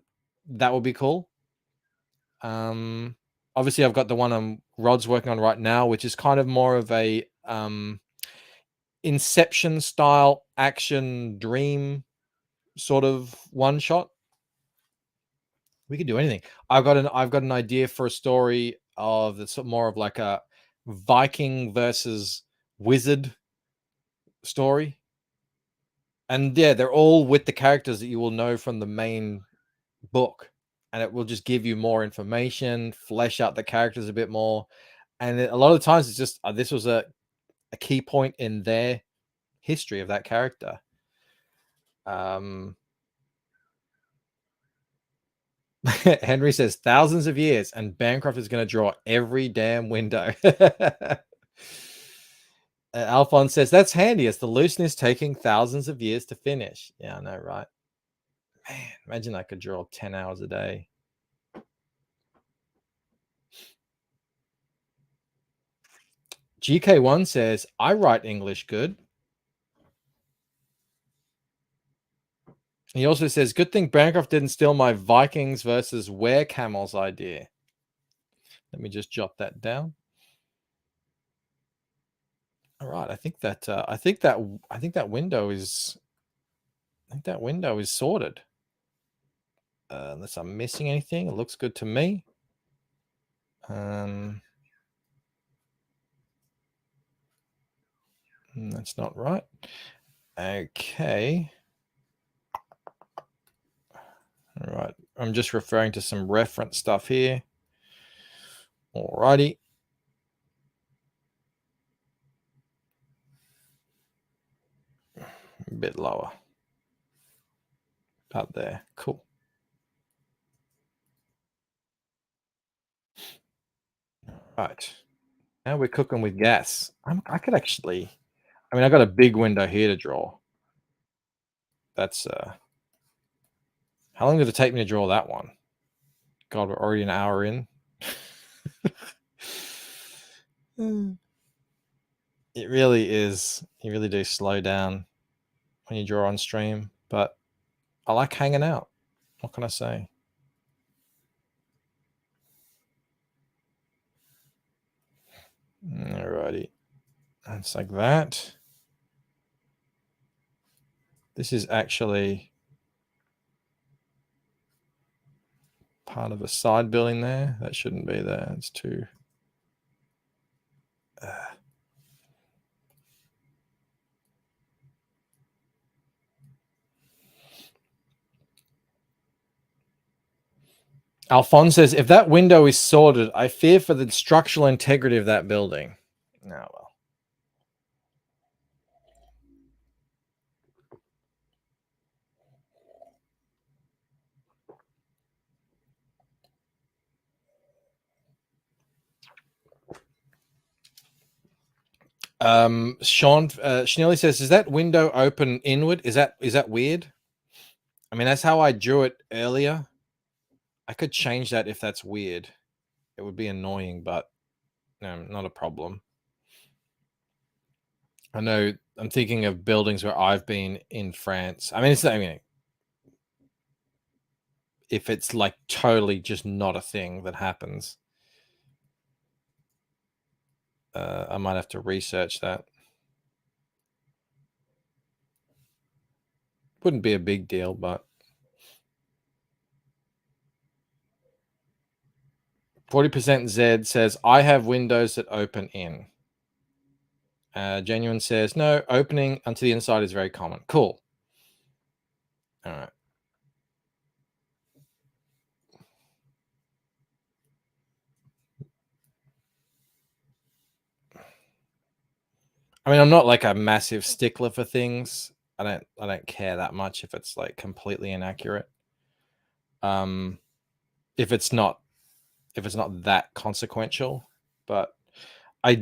would be cool. Obviously, I've got the one Rod's working on right now, which is kind of more of a Inception style action dream sort of one shot. We could do anything. I've got an idea for a story of that's more of like a Viking versus wizard story. And yeah, they're all with the characters that you will know from the main book. And it will just give you more information, flesh out the characters a bit more. And a lot of times it's just, this was a key point in their history of that character. Henry says thousands of years and Bancroft is going to draw every damn window. Alphonse says that's handy as the looseness taking thousands of years to finish. Yeah, I know, right? Man, imagine I could draw 10 hours a day. GK1 says, I write English good. He also says, good thing Bancroft didn't steal my Vikings versus were camels idea. Let me just jot that down. All right, I think that window is sorted. Unless I'm missing anything, it looks good to me. That's not right. Okay. All right. I'm just referring to some reference stuff here. All righty. A bit lower. Up there. Cool. Right. Now we're cooking with gas. I could actually, I mean, I got a big window here to draw. That's how long did it take me to draw that one? God, we're already an hour in. It really is. You really do slow down when you draw on stream, but I like hanging out. What can I say? Alrighty. That's like that. This is actually part of a side building there. That shouldn't be there. It's too... Alphonse says, if that window is sorted, I fear for the structural integrity of that building. Oh, well. Sean Schnelly says, is that window open inward? Is that weird? I mean, that's how I drew it earlier. I could change that if that's weird. It would be annoying, but no, not a problem. I know I'm thinking of buildings where I've been in France. I mean, if it's like totally just not a thing that happens, I might have to research that. Wouldn't be a big deal, but 40% Z says, I have windows that open in. Genuine says, no, opening onto the inside is very common. Cool. All right. I mean, I'm not like a massive stickler for things. I don't care that much if it's like completely inaccurate. If it's not that consequential, but I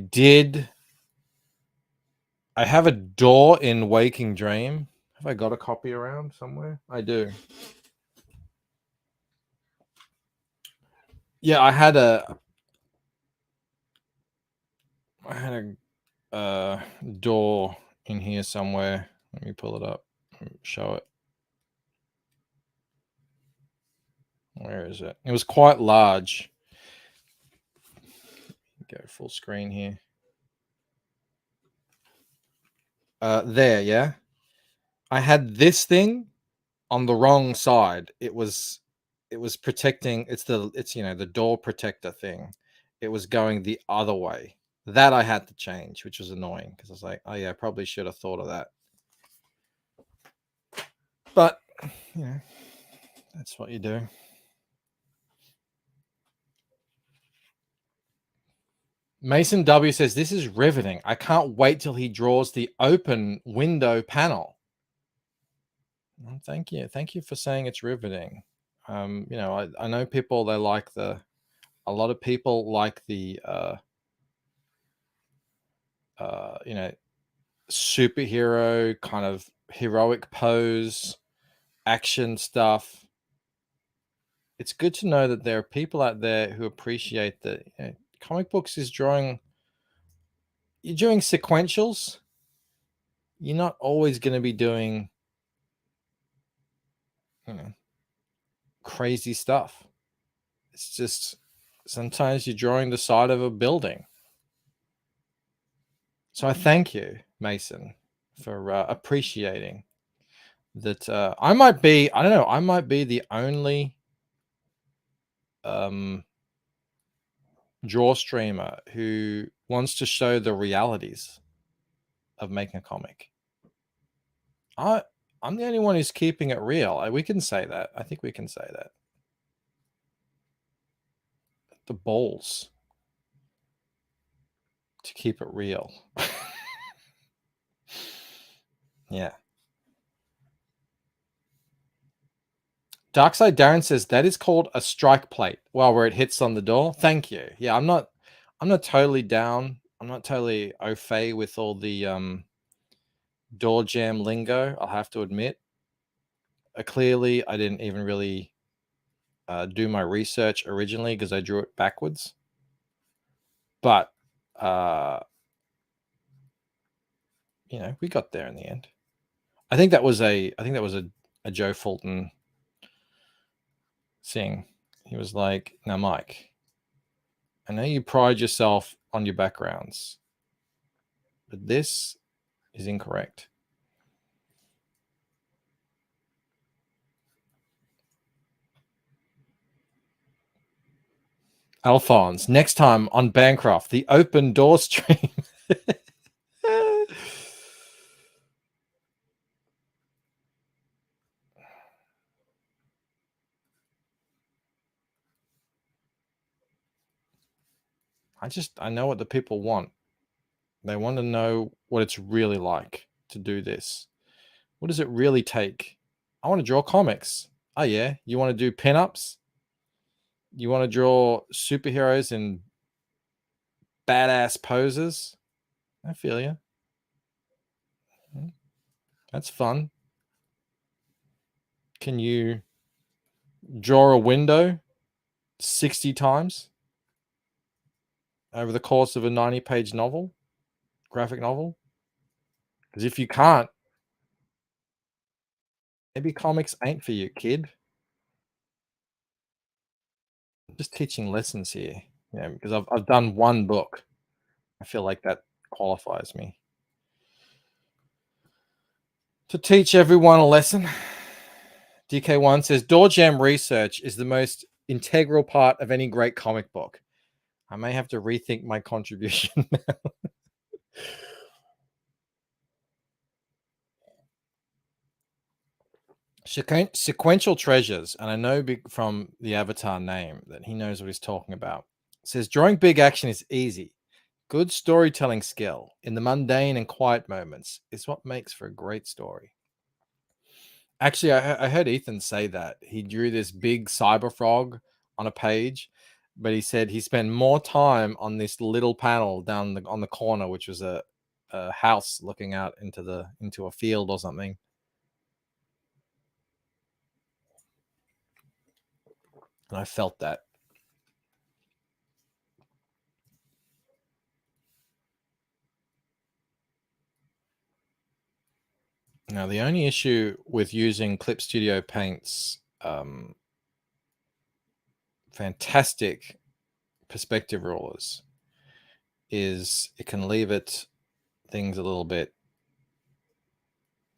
have a door in Waking Dream. Have I got a copy around somewhere? I do. Yeah, I had a door in here somewhere. Let me pull it up and show it. Where is it? It was quite large. Go full screen here. There, yeah. I had this thing on the wrong side. It was protecting. It's the door protector thing. It was going the other way. That I had to change, which was annoying because I was like, oh yeah, I probably should have thought of that. But that's what you do. Mason W says this is riveting. I can't wait till he draws the open window panel. Well, thank you for saying it's riveting. I know people, they like a lot of people like the superhero kind of heroic pose action stuff. It's good to know that there are people out there who appreciate that comic books is you're doing sequentials. You're not always going to be doing crazy stuff. It's just sometimes you're drawing the side of a building. So I thank you, Mason, for appreciating that. I might be the only draw streamer who wants to show the realities of making a comic. I'm the only one who's keeping it real. We can say that. I think we can say that. The balls to keep it real. Yeah. Darkside Darren says that is called a strike plate. Well, where it hits on the door. Thank you. Yeah, I'm not totally down. I'm not totally au fait with all the door jam lingo, I'll have to admit. Clearly, I didn't even really do my research originally because I drew it backwards. But we got there in the end. I think that was a Joe Fulton thing. He was like, "Now, Mike, I know you pride yourself on your backgrounds, but this is incorrect." Alphonse, next time on Bancroft, the open door stream. I know what the people want. They want to know what it's really like to do this. What does it really take? I want to draw comics. Oh yeah, you want to do pinups? You want to draw superheroes in badass poses? I feel you. That's fun. Can you draw a window 60 times over the course of a 90-page novel, graphic novel? Because if you can't, maybe comics ain't for you, kid. I'm just teaching lessons here, because I've done one book. I feel like that qualifies me to teach everyone a lesson. DK1 says, Door Jam research is the most integral part of any great comic book. I may have to rethink my contribution now. Sequential treasures, and I know from the avatar name that he knows what he's talking about. It says, drawing big action is easy. Good storytelling skill in the mundane and quiet moments is what makes for a great story. Actually, I heard Ethan say that. He drew this big cyber frog on a page, but he said he spent more time on this little panel down on the corner, which was a house looking out into a field or something. And I felt that. Now, the only issue with using Clip Studio Paint's fantastic perspective rulers is it can leave things a little bit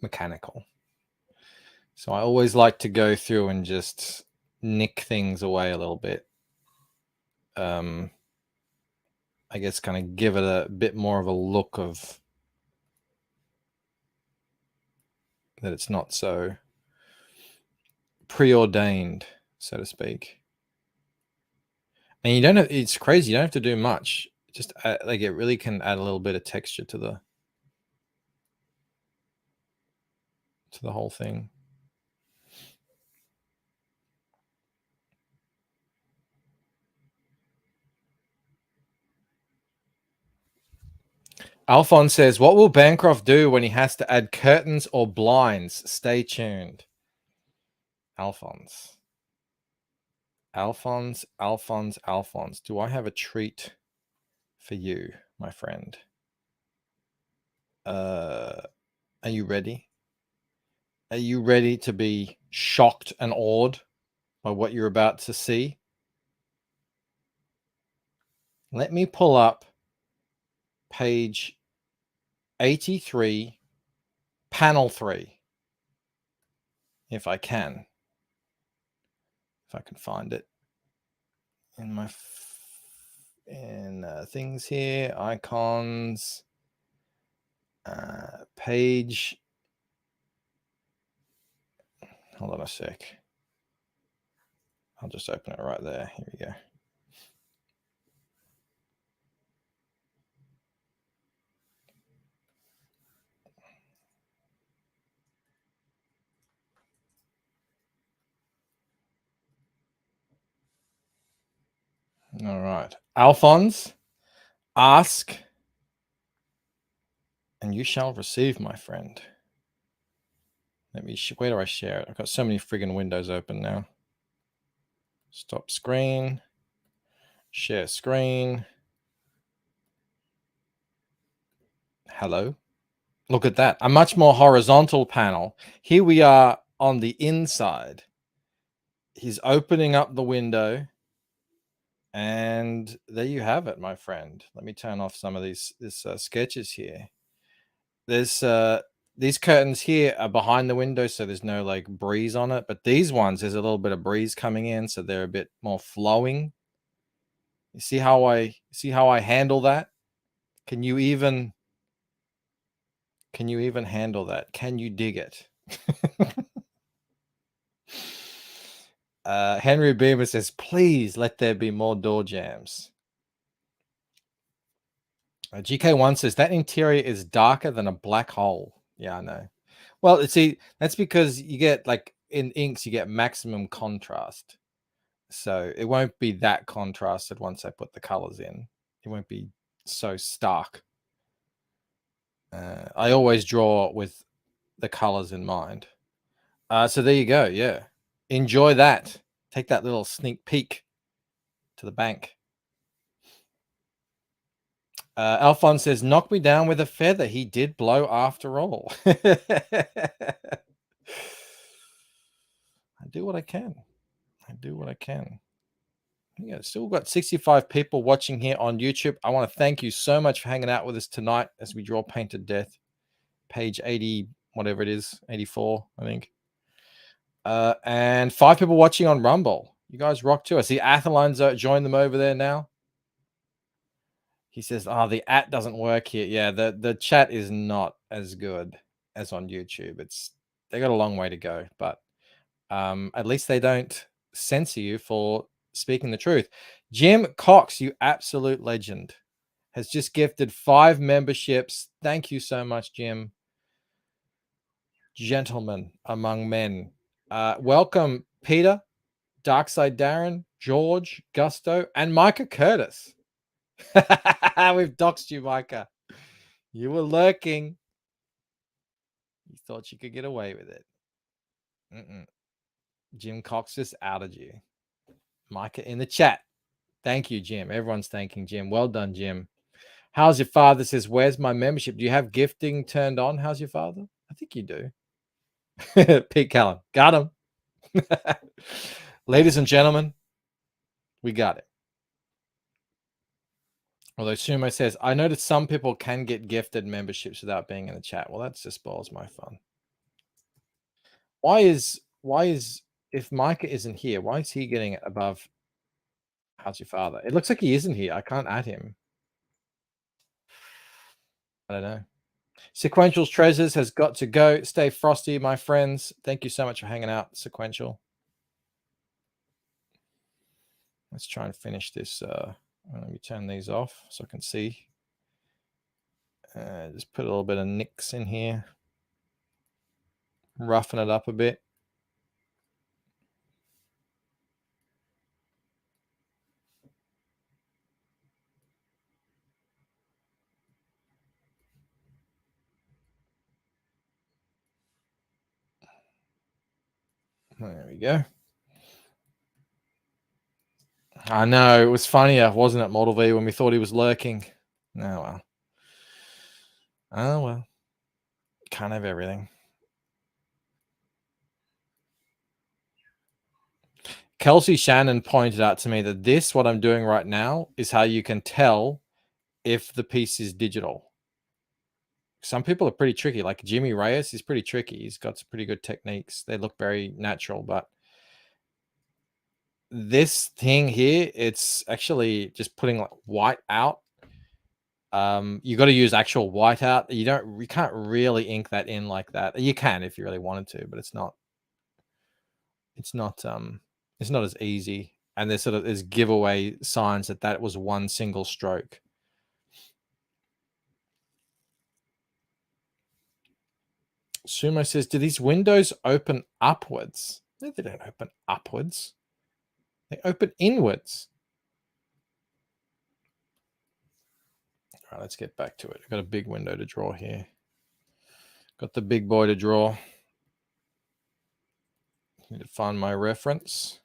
mechanical. So I always like to go through and just nick things away a little bit. I guess kind of give it a bit more of a look of that it's not so preordained, so to speak. And you don't have, it's crazy, you don't have to do much. Just like it really can add a little bit of texture to the whole thing. Alphonse says, what will Bancroft do when he has to add curtains or blinds? Stay tuned. Alphonse. Do I have a treat for you, my friend? Are you ready? Are you ready to be shocked and awed by what you're about to see? Let me pull up page 83, panel 3, if I can find it in my things here, icons, page. Hold on a sec. I'll just open it right there. Here we go. All right. Alphonse, ask and you shall receive, my friend. Let me, where do I share it? I've got so many friggin' windows open now. Stop screen, share screen. Hello. Look at that. A much more horizontal panel. Here we are on the inside. He's opening up the window. And there you have it, my friend. Let me turn off some of these sketches here. There's these curtains here are behind the window, so there's no like breeze on it. But these ones, there's a little bit of breeze coming in, so they're a bit more flowing. You see how I handle that? Can you even handle that? Can you dig it? Henry Beamer says, please let there be more door jams. GK1 says, that interior is darker than a black hole. Yeah, I know. Well, see, that's because you get, like, in inks, you get maximum contrast. So it won't be that contrasted once I put the colors in. It won't be so stark. I always draw with the colors in mind. So there you go. Yeah. Enjoy that. Take that little sneak peek to the bank. Alphonse says, knock me down with a feather. He did blow after all. I do what I can. Yeah, still got 65 people watching here on YouTube. I want to thank you so much for hanging out with us tonight as we draw Painted Death. Page 80, whatever it is, 84, I think. And 5 people watching on Rumble. You guys rock too. I see Atheline's joined them over there now. He says, oh, the @ doesn't work here. Yeah, the chat is not as good as on YouTube. They got a long way to go, but at least they don't censor you for speaking the truth. Jim Cox, you absolute legend, has just gifted 5 memberships. Thank you so much, Jim. Gentlemen among men. Welcome, Peter, Darkside Darren, George, Gusto, and Micah Curtis. We've doxed you, Micah. You were lurking. You thought you could get away with it. Jim Cox just outed you. Micah in the chat. Thank you, Jim. Everyone's thanking Jim. Well done, Jim. How's your father? Says, where's my membership? Do you have gifting turned on? How's your father? I think you do. Pete Callan. Got him. Ladies and gentlemen, We got it. Although Sumo says, I noticed some people can get gifted memberships without being in the chat. Well, that just spoils my fun. Why is if Micah isn't here, why is he getting it above How's Your Father? It looks like he isn't here. I can't add him. I don't know. Sequential's Treasures has got to go. Stay frosty, my friends. Thank you so much for hanging out, Sequential. Let's try and finish this. Let me turn these off so I can see. Just put a little bit of nicks in here. Roughen it up a bit. There we go. I know, it was funnier, wasn't it, Model V, when we thought he was lurking? Oh, well. Oh, well. Can't have everything. Kelsey Shannon pointed out to me that this, what I'm doing right now, is how you can tell if the piece is digital. Some people are pretty tricky. Like Jimmy Reyes is pretty tricky. He's got some pretty good techniques. They look very natural, but this thing here, it's actually just putting like white out. You got to use actual white out. You can't really ink that in like that. You can if you really wanted to, but it's not as easy. And there's giveaway signs that was one single stroke. Sumo says, do these windows open upwards? No, they don't open upwards. They open inwards. All right, let's get back to it. I've got a big window to draw here. Got the big boy to draw. Need to find my reference.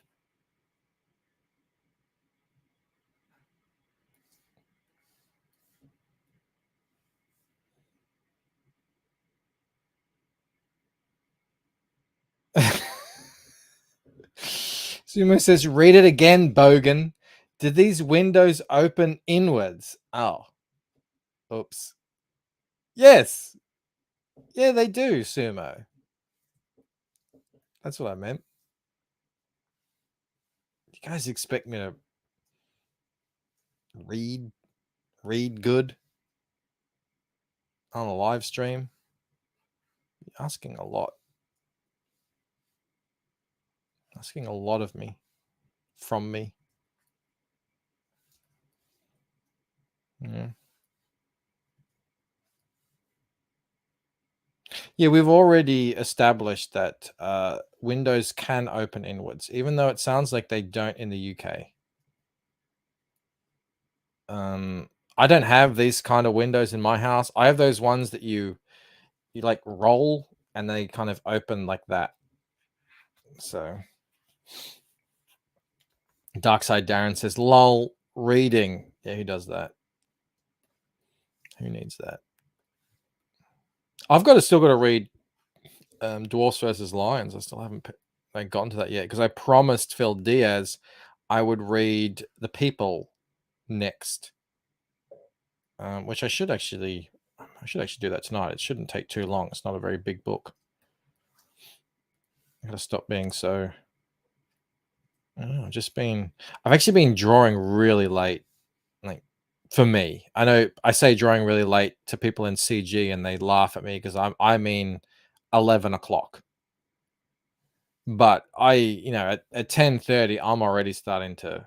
Sumo says, read it again, Bogan. Did these windows open inwards? Oh. Oops. Yes. Yeah, they do, Sumo. That's what I meant. You guys expect me to read good on a live stream? You're asking a lot. Asking a lot of me. From me. Yeah. Yeah, we've already established that windows can open inwards, even though it sounds like they don't in the UK. I don't have these kind of windows in my house. I have those ones that you like roll and they kind of open like that. So Darkside Darren says, lol, reading. Yeah, who does that? Who needs that? I've still got to read Dwarfs versus Lions. I still haven't gotten to that yet because I promised Phil Diaz I would read The People next, which I should actually do that tonight. It shouldn't take too long. It's not a very big book. I gotta stop being so. I don't know. I've actually been drawing really late. Like for me, I know I say drawing really late to people in CG and they laugh at me because I mean 11 o'clock. But at 10:30, I'm already starting to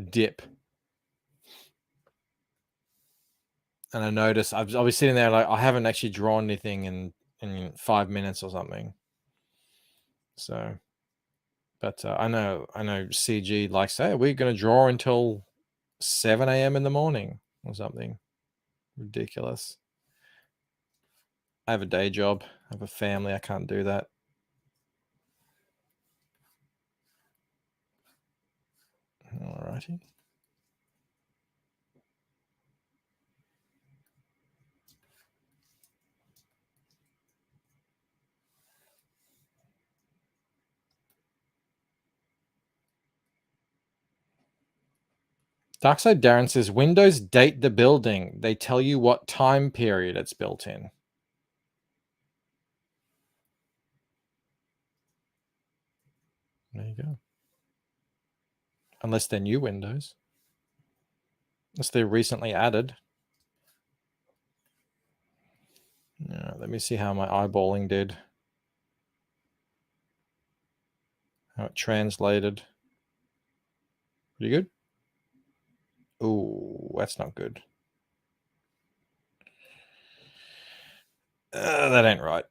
dip. And I notice I'll be sitting there like I haven't actually drawn anything in 5 minutes or something. So, but I know CG likes, hey, we're going to draw until 7 a.m. in the morning or something ridiculous. I have a day job. I have a family. I can't do that. All righty. Darkside Darren says Windows date the building. They tell you what time period it's built in. There you go. Unless they're new Windows. Unless they're recently added. Yeah, let me see how my eyeballing did. How it translated. Pretty good. Ooh, that's not good. That ain't right.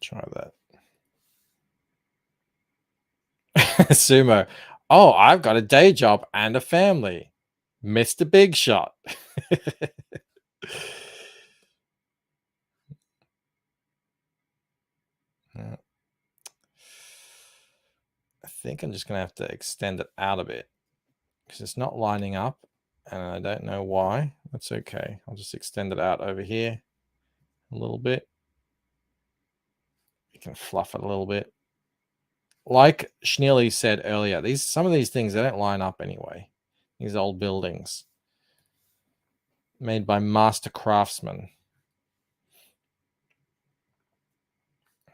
Try that. Sumo. Oh, I've got a day job and a family. Mr. Big Shot. Yeah. I think I'm just going to have to extend it out a bit because it's not lining up and I don't know why. That's okay. I'll just extend it out over here a little bit. You can fluff it a little bit. Like Schneely said earlier, some of these things, they don't line up anyway. These old buildings made by master craftsmen.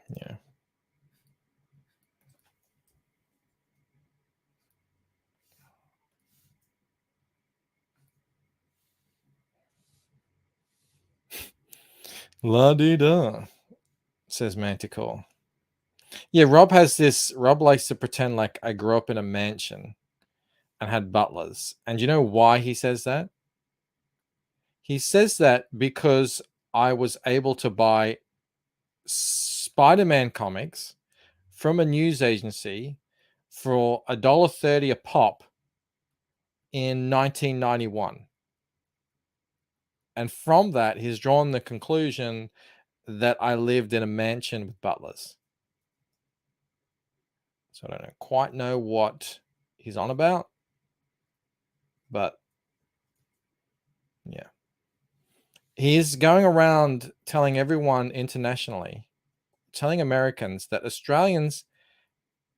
Yeah. La-dee-da, says Manticore. Yeah, Rob likes to pretend like I grew up in a mansion and had butlers. And you know why he says that? He says that because I was able to buy Spider-Man comics from a news agency for $1.30 a pop in 1991. And from that, he's drawn the conclusion that I lived in a mansion with butlers. So I don't quite know what he's on about. But yeah. He's going around telling everyone internationally, telling Americans that Australians,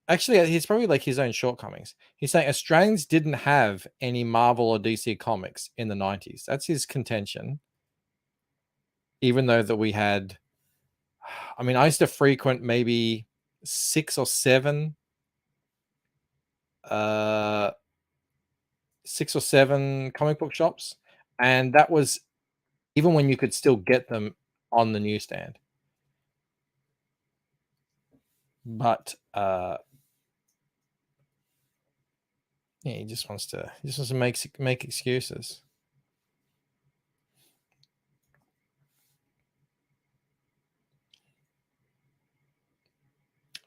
actually, he's probably like his own shortcomings. He's saying Australians didn't have any Marvel or DC comics in the 90s. That's his contention. Even though that we had, I mean, I used to frequent maybe 6 or 7 comic book shops. And that was even when you could still get them on the newsstand. But yeah, he just wants to make excuses.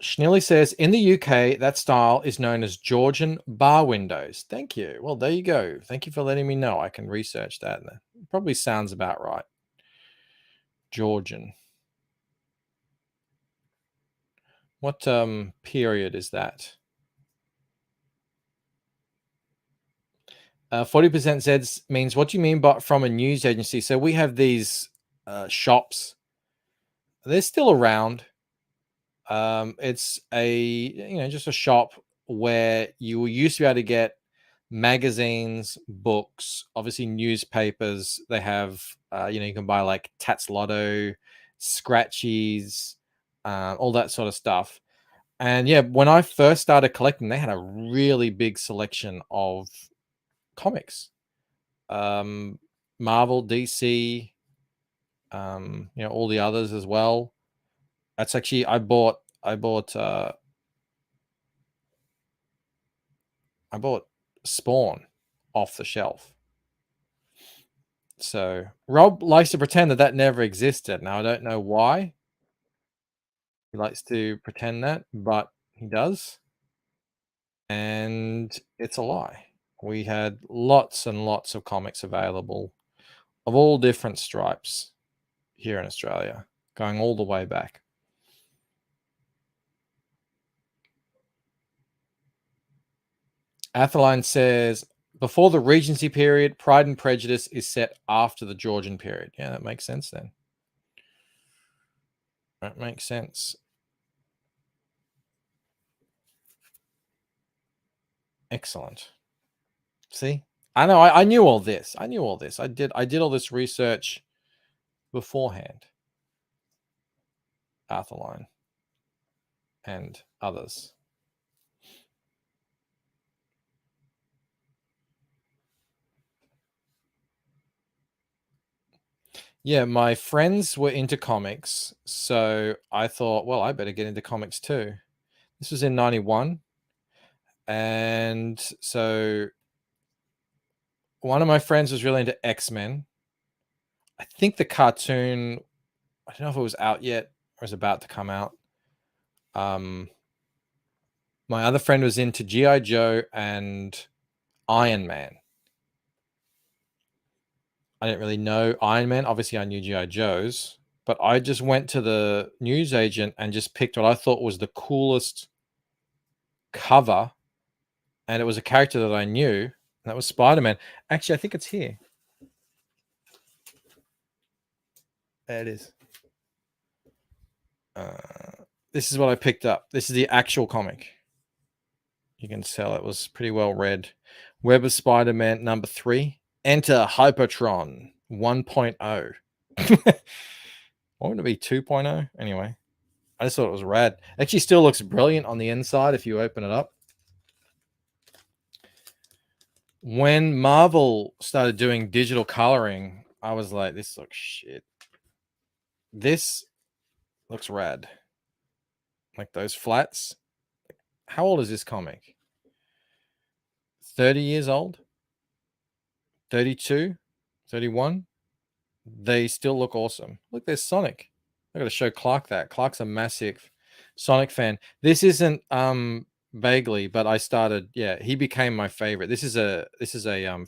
Schnilly says, in the UK, that style is known as Georgian bar windows. Thank you. Well, there you go. Thank you for letting me know. I can research that. It probably sounds about right. Georgian. What period is that? 40% says means, what do you mean by from a news agency? So we have these shops. They're still around. It's just a shop where you used to be able to get magazines, books, obviously newspapers. They have, you can buy like Tats Lotto, Scratchies, all that sort of stuff. And yeah, when I first started collecting, they had a really big selection of comics, Marvel, DC, all the others as well. That's actually, I bought Spawn off the shelf. So Rob likes to pretend that never existed. Now I don't know why he likes to pretend that, but he does, and it's a lie. We had lots and lots of comics available of all different stripes here in Australia, going all the way back. Atheline says, Before the Regency period, Pride and Prejudice is set after the Georgian period. Yeah, that makes sense then. That makes sense. Excellent. See, I know I knew all this. I knew all this. I did all this research beforehand. Arthur Line and others. Yeah, my friends were into comics, so I thought, well, I better get into comics too. This was in 91. And so one of my friends was really into X-Men. I think the cartoon, I don't know if it was out yet or was about to come out. My other friend was into G.I. Joe and Iron Man. I didn't really know Iron Man. Obviously, I knew G.I. Joe's, but I just went to the newsagent and just picked what I thought was the coolest cover. And it was a character that I knew. And that was Spider-Man. Actually, I think it's here. There it is. This is what I picked up. This is the actual comic. You can tell it was pretty well read. Web of Spider-Man number 3. Enter Hypertron 1.0. Why would it be 2.0? Anyway, I just thought it was rad. Actually still looks brilliant on the inside if you open it up. When Marvel started doing digital coloring, I was like, this looks shit. This looks rad. Like those flats. How old is this comic? 30 years old? 32? 31? They still look awesome. Look, there's Sonic. I got to show Clark that. Clark's a massive Sonic fan. This isn't vaguely, but I started, yeah, he became my favorite. This is a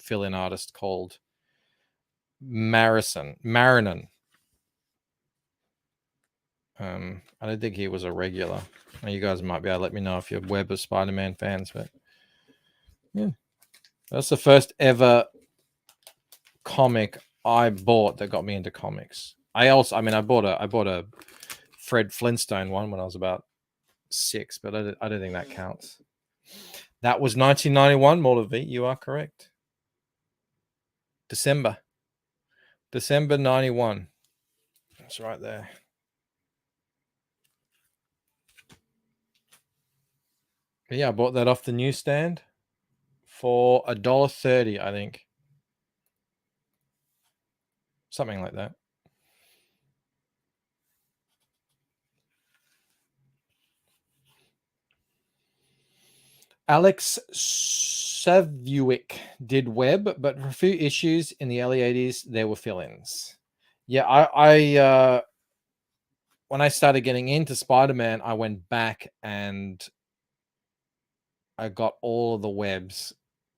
fill-in artist called Marinan. I don't think he was a regular. You guys might be able to let me know if you're Web of Spider-Man fans, but yeah. That's the first ever comic I bought that got me into comics. I bought a Fred Flintstone one when I was about 6, but I don't think that counts. That was 1991, Mortal V. You are correct. December 91. That's right there. But yeah, I bought that off the newsstand for $1.30, I think. Something like that. Alex Savuic did Web, but for a few issues in the early 80s, there were fill-ins. Yeah, I when I started getting into Spider-Man, I went back and I got all of the webs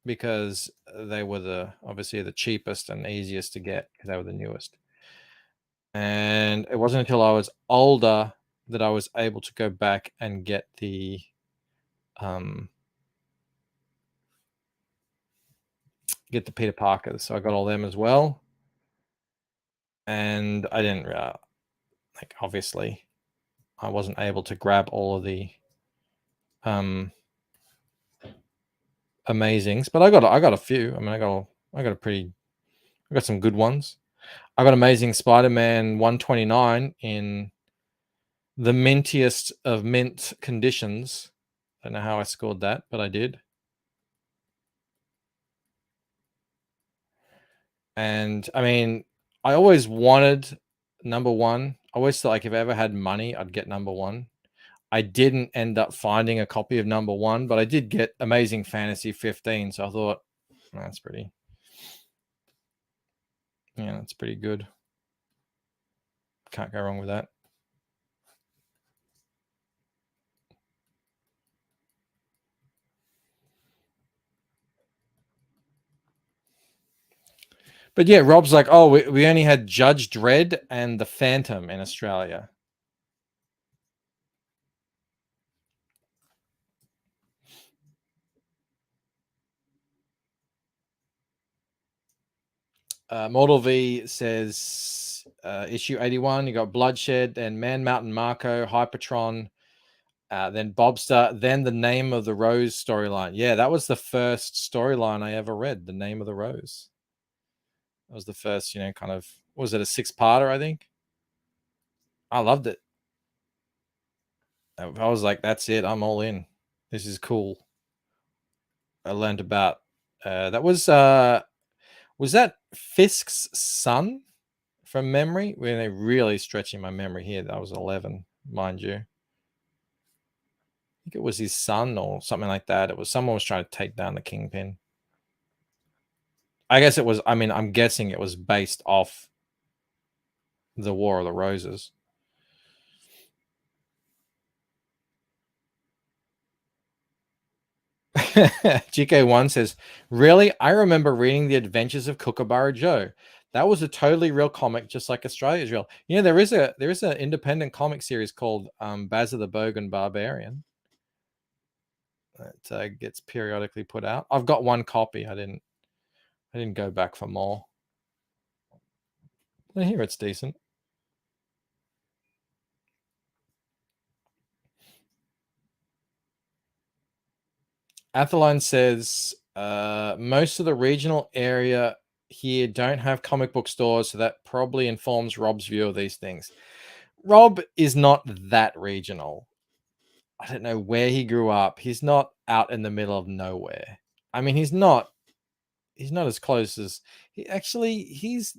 because they were obviously the cheapest and easiest to get because they were the newest. And it wasn't until I was older that I was able to go back and get the Peter Parkers. So I got all them as well. And I didn't obviously I wasn't able to grab all of the amazings, but I got a few. I mean, I got some good ones. I got Amazing Spider-Man 129 in the mintiest of mint conditions. I don't know how I scored that, but I did. And I mean, I always wanted number 1. I always thought like if I ever had money, I'd get number 1. I didn't end up finding a copy of number 1, but I did get Amazing Fantasy 15. So I thought, that's pretty good. Can't go wrong with that. But yeah, Rob's like, oh, we only had Judge Dredd and the Phantom in Australia. Mortal V says issue 81. You got Bloodshed, then Man Mountain Marco, Hypertron, then Bobster, then the Name of the Rose storyline. Yeah, that was the first storyline I ever read. The Name of the Rose. That was the first, kind of. Was it a 6-parter? I think. I loved it. I was like, that's it. I'm all in. This is cool. I learned about that was that Fisk's son from memory? When they're really stretching my memory here. That was 11, mind you. I think it was his son or something like that. It was someone was trying to take down the Kingpin. I guess it was. I mean, I'm guessing it was based off the War of the Roses. GK1 says, really? I remember reading The Adventures of Kookaburra Joe. That was a totally real comic, just like Australia's real. There is an independent comic series called Baz of the Bogan Barbarian that gets periodically put out. I've got one copy. I didn't go back for more. I hear it's decent. Atheline says, most of the regional area here don't have comic book stores, so that probably informs Rob's view of these things. Rob is not that regional. I don't know where he grew up. He's not out in the middle of nowhere. I mean, he's not as close as he's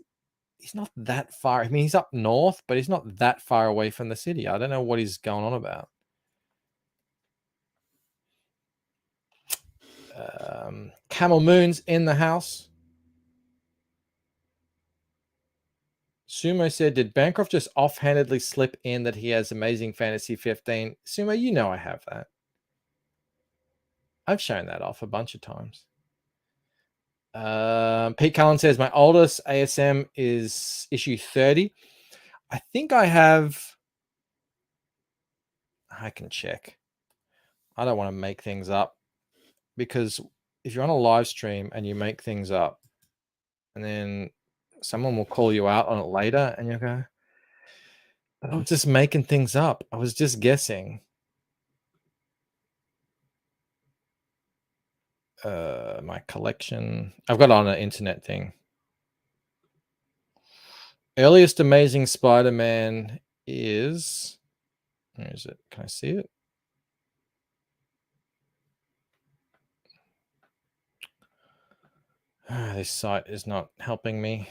not that far. I mean, he's up north, but he's not that far away from the city. I don't know what he's going on about. Camel Moon's in the house. Sumo said, did Bancroft just offhandedly slip in that he has Amazing Fantasy 15? Sumo, you know I have that. I've shown that off a bunch of times. Pete Cullen says, my oldest ASM is issue 30. I think I have... I can check. I don't want to make things up. Because if you're on a live stream and you make things up, and then someone will call you out on it later, and you go, I was just making things up. I was just guessing. My collection. I've got it on an internet thing. Earliest Amazing Spider-Man is... Where is it? Can I see it? This site is not helping me.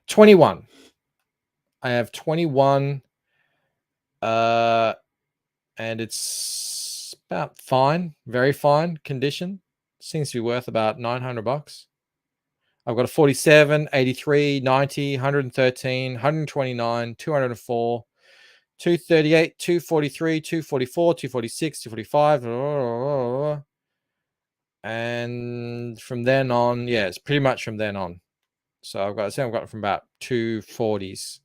21. I have 21. And it's about fine, very fine condition. Seems to be worth about $900. I've got a 47, 83, 90, 113, 129, 204, 238, 243, 244, 246, 245. And from then on, yeah, it's pretty much from then on. So I've got it from about 240s.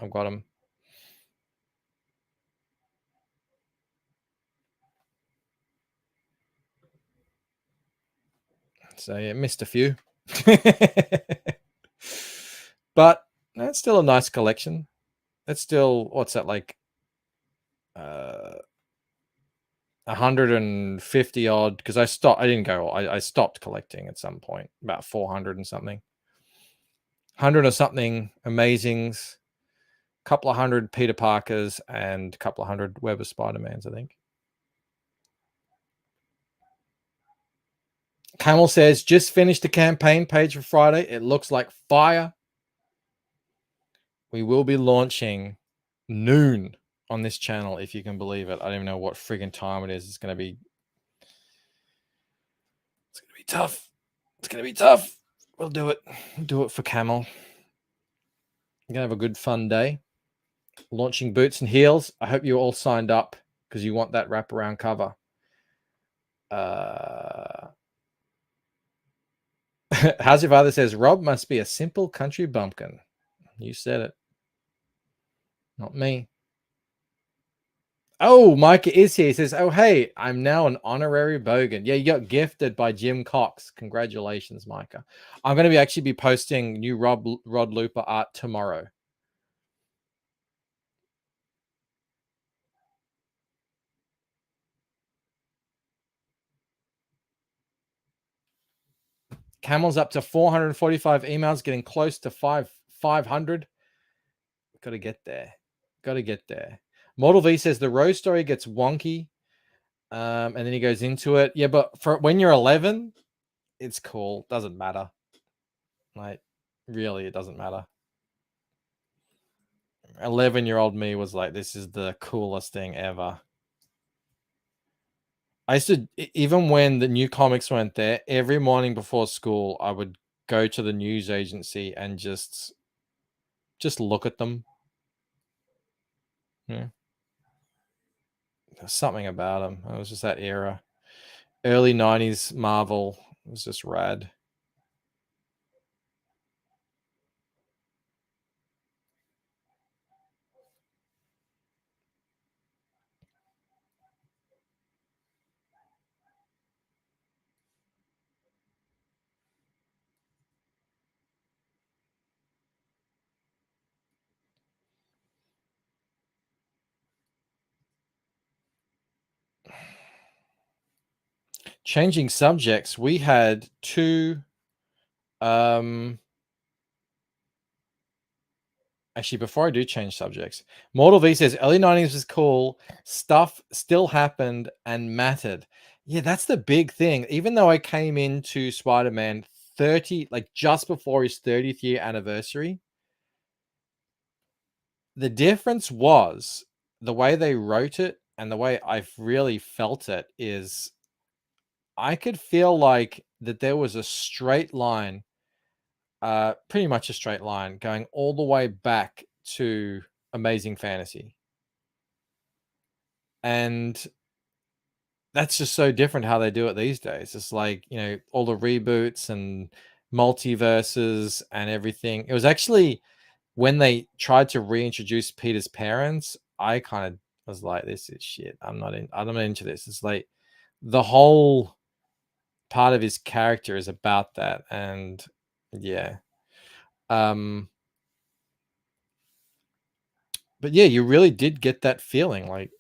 I've got them. So yeah, missed a few. But that's still a nice collection. That's still, what's that, like 150 odd, because I stopped collecting at some point, about 400 and something. 100 or something Amazings, a couple of hundred Peter Parkers, and a couple of hundred Web of Spider-Mans, I think. Camel says, just finished the campaign page for Friday. It looks like fire. We will be launching noon on this channel, if you can believe it. I don't even know what friggin' time it is. It's going to be tough. It's going to be tough. We'll do it. We'll do it for Camel. We're going to have a good fun day. Launching Boots and Heels. I hope you all signed up because you want that wraparound cover. How's Your Father says, Rob must be a simple country bumpkin. You said it. Not me. Oh, Micah is here. He says, "Oh, hey, I'm now an honorary bogan." Yeah, you got gifted by Jim Cox. Congratulations, Micah. I'm going to actually be posting new Rod Looper art tomorrow. Camel's up to 445 emails, getting close to 500. Got to get there. Got to get there. Model V says the Rose story gets wonky, and then he goes into it. Yeah, but for when you're 11, it's cool. Doesn't matter. Like, really, it doesn't matter. 11-year-old me was like, this is the coolest thing ever. I used to, even when the new comics weren't there, every morning before school, I would go to the news agency and just look at them. Yeah. There's something about them. It was just that era. Early 90s Marvel was just rad. Changing subjects, we had two actually, before I do change subjects, Mortal V says early 90s was cool, stuff still happened and mattered. Yeah, that's the big thing. Even though I came into Spider-Man 30, like just before his 30th year anniversary, the difference was the way they wrote it and the way I've really felt it is I could feel like that there was a straight line, pretty much a straight line going all the way back to Amazing Fantasy. And that's just so different how they do it these days. It's like, you know, all the reboots and multiverses and everything. It was actually when they tried to reintroduce Peter's parents, I kind of was like, this is shit. I'm not into this. It's like the whole part of his character is about that. And yeah. But yeah, you really did get that feeling like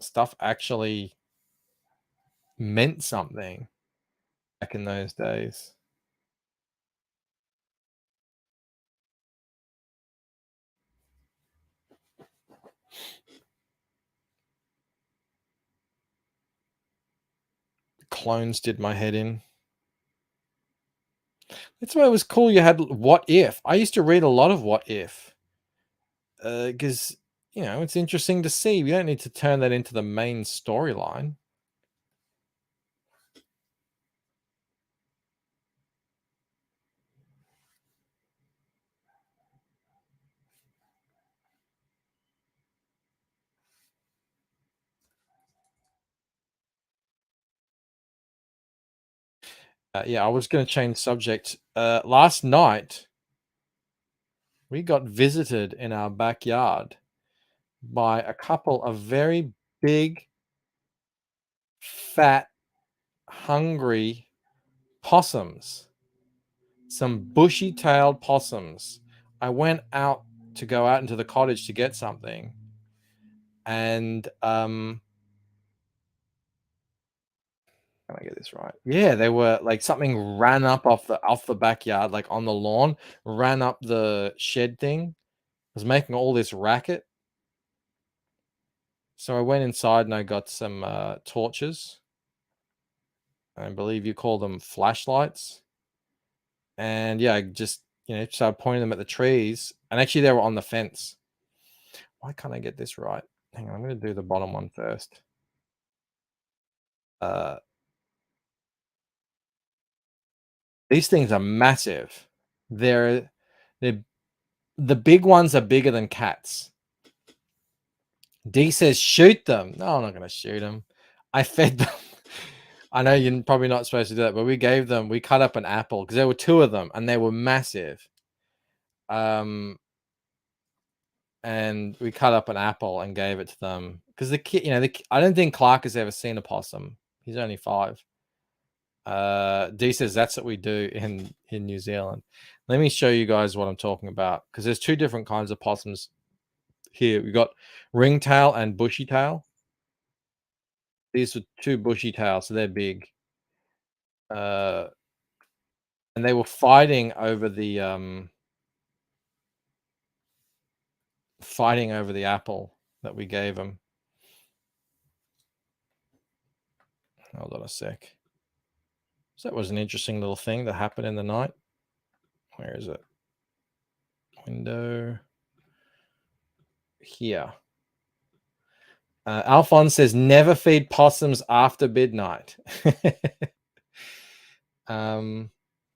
stuff actually meant something back in those days. Clones did my head in. That's why it was cool. You had What If. I used to read a lot of What If because you know it's interesting to see. We don't need to turn that into the main storyline. Yeah, I was going to change subject. Last night, we got visited in our backyard by a couple of very big, fat, hungry possums. Some bushy-tailed possums. I went out to go out into the cottage to get something, and can I get this right? Yeah, they were like something ran up off the backyard, like on the lawn, ran up the shed thing, was making all this racket. So I went inside and I got some torches. I believe you call them flashlights. And yeah, I just, you know, started pointing them at the trees. And actually they were on the fence. Why can't I get this right? Hang on, I'm going to do the bottom one first. These things are massive. They're the big ones are bigger than cats. D says shoot them. No, I'm not going to shoot them. I fed them. I know you're probably not supposed to do that, but we cut up an apple because there were two of them and they were massive. And and we cut up an apple and gave it to them because the kid, I don't think Clark has ever seen a possum. He's only 5. D says that's what we do in New Zealand. Let me show you guys what I'm talking about because there's 2 different kinds of possums here. We got ringtail and bushy tail. These are 2 bushy tails, so they're big. And they were fighting over the apple that we gave them. Hold on a sec. So that was an interesting little thing that happened in the night. Where is it? Window. Here. Alphonse says, never feed possums after midnight.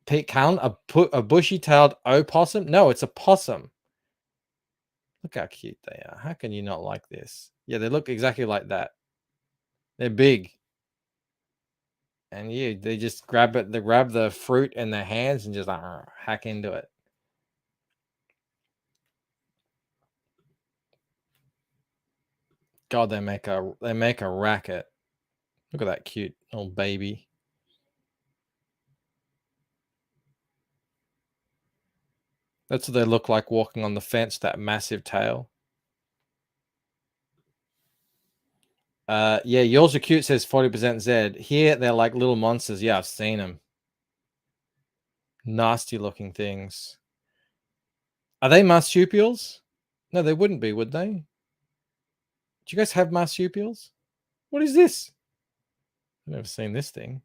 Pete Callan, a bushy-tailed opossum? No, it's a possum. Look how cute they are. How can you not like this? Yeah, they look exactly like that. They're big. And they just grab it. They grab the fruit in their hands and just hack into it. God, they make a racket. Look at that cute little baby. That's what they look like walking on the fence, that massive tail. Yeah, yours are cute, says 40% Zed. Here, they're like little monsters. Yeah, I've seen them. Nasty looking things. Are they marsupials? No, they wouldn't be, would they? Do you guys have marsupials? What is this? I've never seen this thing.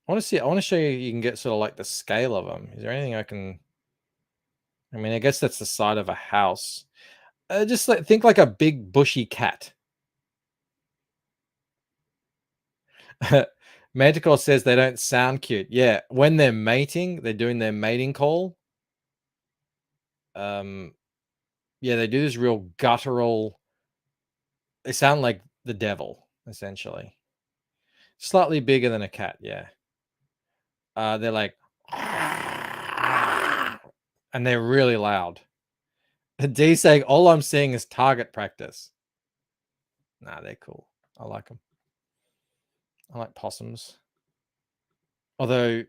I want to show you can get sort of like the scale of them. Is there anything I can... I mean, I guess that's the side of a house. Just think like a big bushy cat. Manticore says they don't sound cute. Yeah, when they're mating, they're doing their mating call. Yeah, they do this real guttural... They sound like the devil, essentially. Slightly bigger than a cat, yeah. They're like... And they're really loud. D saying, all I'm seeing is target practice. Nah, they're cool. I like them. I like possums. Although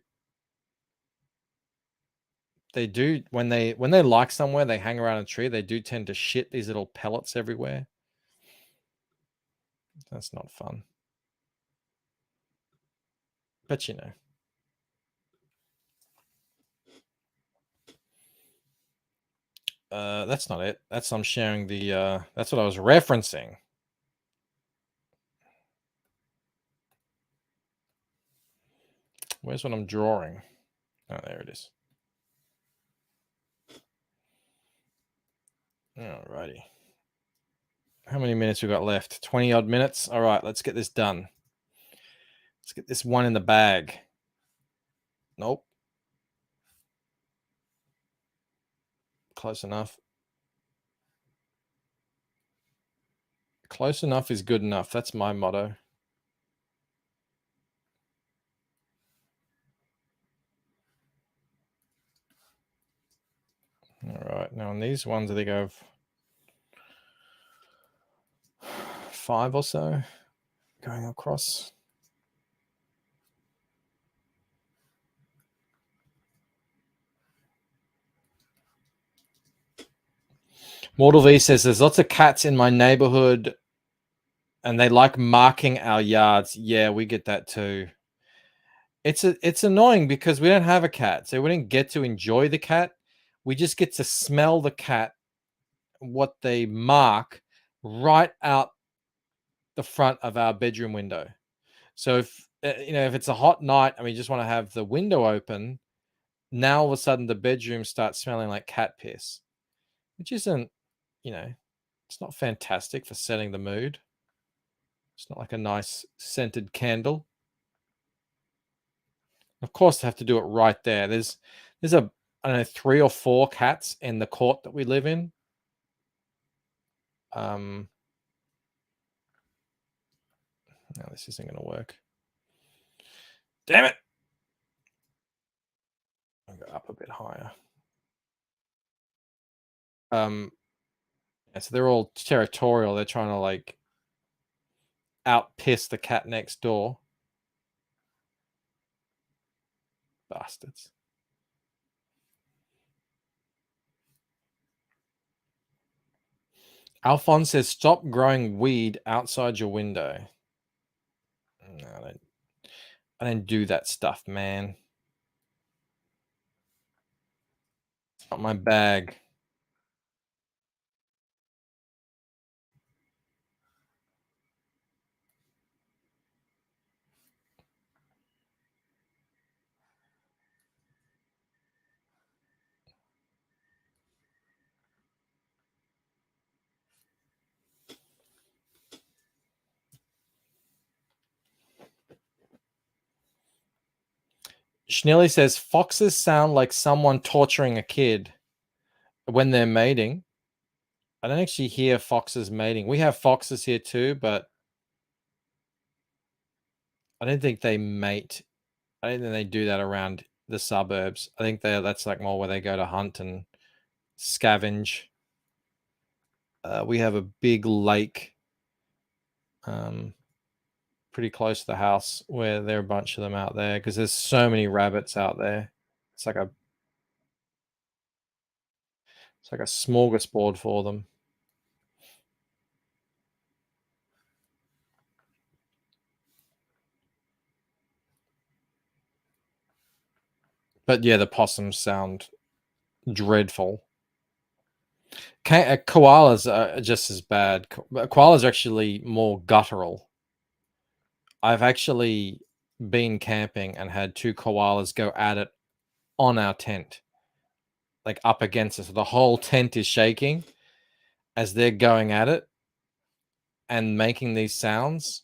they do, when they like somewhere, they hang around a tree, they do tend to shit these little pellets everywhere. That's not fun. But you know. That's not it. I'm sharing the that's what I was referencing. Where's what I'm drawing? Oh, there it is. Alrighty. How many minutes we got left? 20 odd minutes. All right, let's get this done. Let's get this one in the bag. Nope. Close enough. Close enough is good enough. That's my motto. All right. Now on these ones, I think I've 5 or so going across. Mortal V says there's lots of cats in my neighborhood and they like marking our yards. Yeah, we get that too. It's annoying because we don't have a cat, so we didn't get to enjoy the cat. We just get to smell the cat, what they mark right out the front of our bedroom window. So if if it's a hot night and we just want to have the window open, now all of a sudden the bedroom starts smelling like cat piss, which isn't, it's not fantastic for setting the mood. It's not like a nice scented candle. Of course, they have to do it right there. There's I don't know, 3 or 4 cats in the court that we live in. No, this isn't going to work. Damn it! I'll go up a bit higher. So they're all territorial. They're trying to like out piss the cat next door. Bastards. Alphonse says, stop growing weed outside your window. No, I don't do that stuff, man. It's not my bag. Schnelly says, foxes sound like someone torturing a kid when they're mating. I don't actually hear foxes mating. We have foxes here too, but I don't think they mate. I don't think they do that around the suburbs. I think that's like more where they go to hunt and scavenge. We have a big lake pretty close to the house where there are a bunch of them out there because there's so many rabbits out there. It's like a smorgasbord for them. But yeah, the possums sound dreadful. Koalas are just as bad. Koalas are actually more guttural. I've actually been camping and had 2 koalas go at it on our tent, like up against us. So the whole tent is shaking as they're going at it and making these sounds.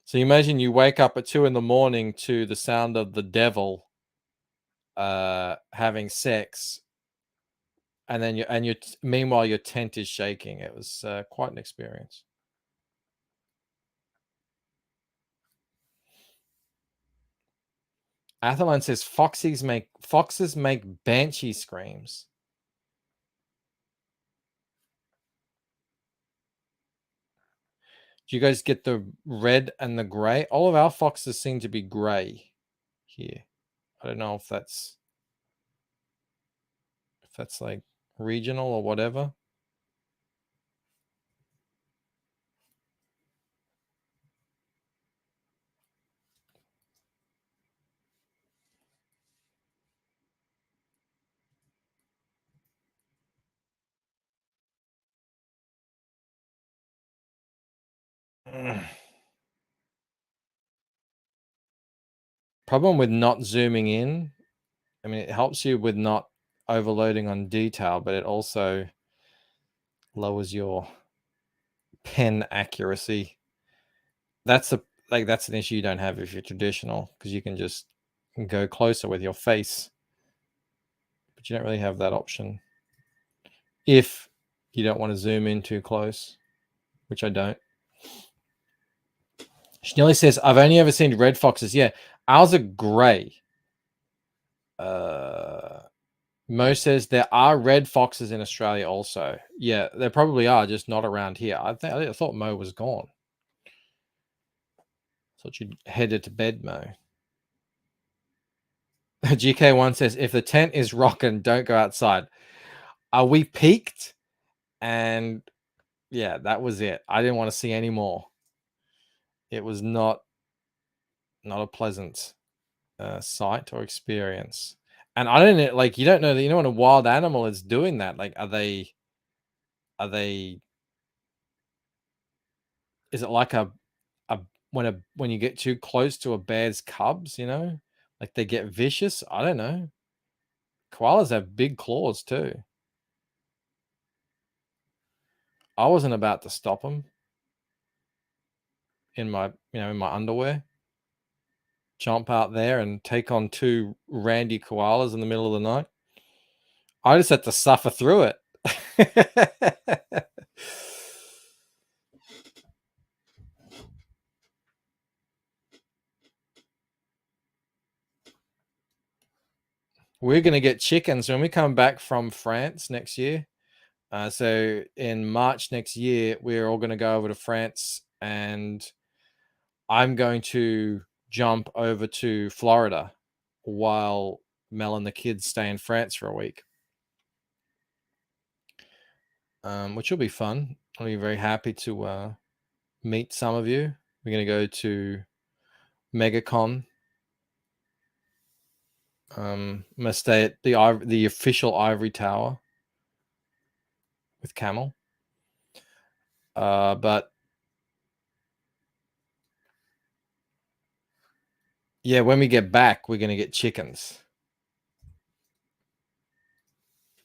So you imagine you wake up at 2 a.m. to the sound of the devil having sex, and then meanwhile your tent is shaking. It was quite an experience. Athaline says foxes make banshee screams. Do you guys get the red and the gray? All of our foxes seem to be gray here. I don't know if that's like regional or whatever. Problem with not zooming in, I mean, it helps you with not overloading on detail, but it also lowers your pen accuracy. That's an issue you don't have if you're traditional, because you can just go closer with your face, but you don't really have that option if you don't want to zoom in too close, which I don't. Schnelly says, I've only ever seen red foxes. Yeah, ours are gray. Mo says there are red foxes in Australia also. Yeah, there probably are, just not around here. I thought Mo was gone. Thought you'd headed to bed, Mo. GK1 says, if the tent is rocking, don't go outside. We peaked, and yeah, that was it. I didn't want to see any more. It was not a pleasant sight or experience. And I don't know, like, you don't know that, when a wild animal is doing that, like, is it like when you get too close to a bear's cubs, like they get vicious? I don't know. Koalas have big claws too. I wasn't about to stop them in my underwear, jump out there and take on 2 randy koalas in the middle of the night. I just had to suffer through it. We're going to get chickens when we come back from France next year. So in March next year, we're all going to go over to France, and I'm going to jump over to Florida while Mel and the kids stay in France for a week, which will be fun. I'll be very happy to meet some of you. We're going to go to MegaCon. I'm going to stay at the official Ivory Tower with Camel. But yeah, when we get back, we're going to get chickens,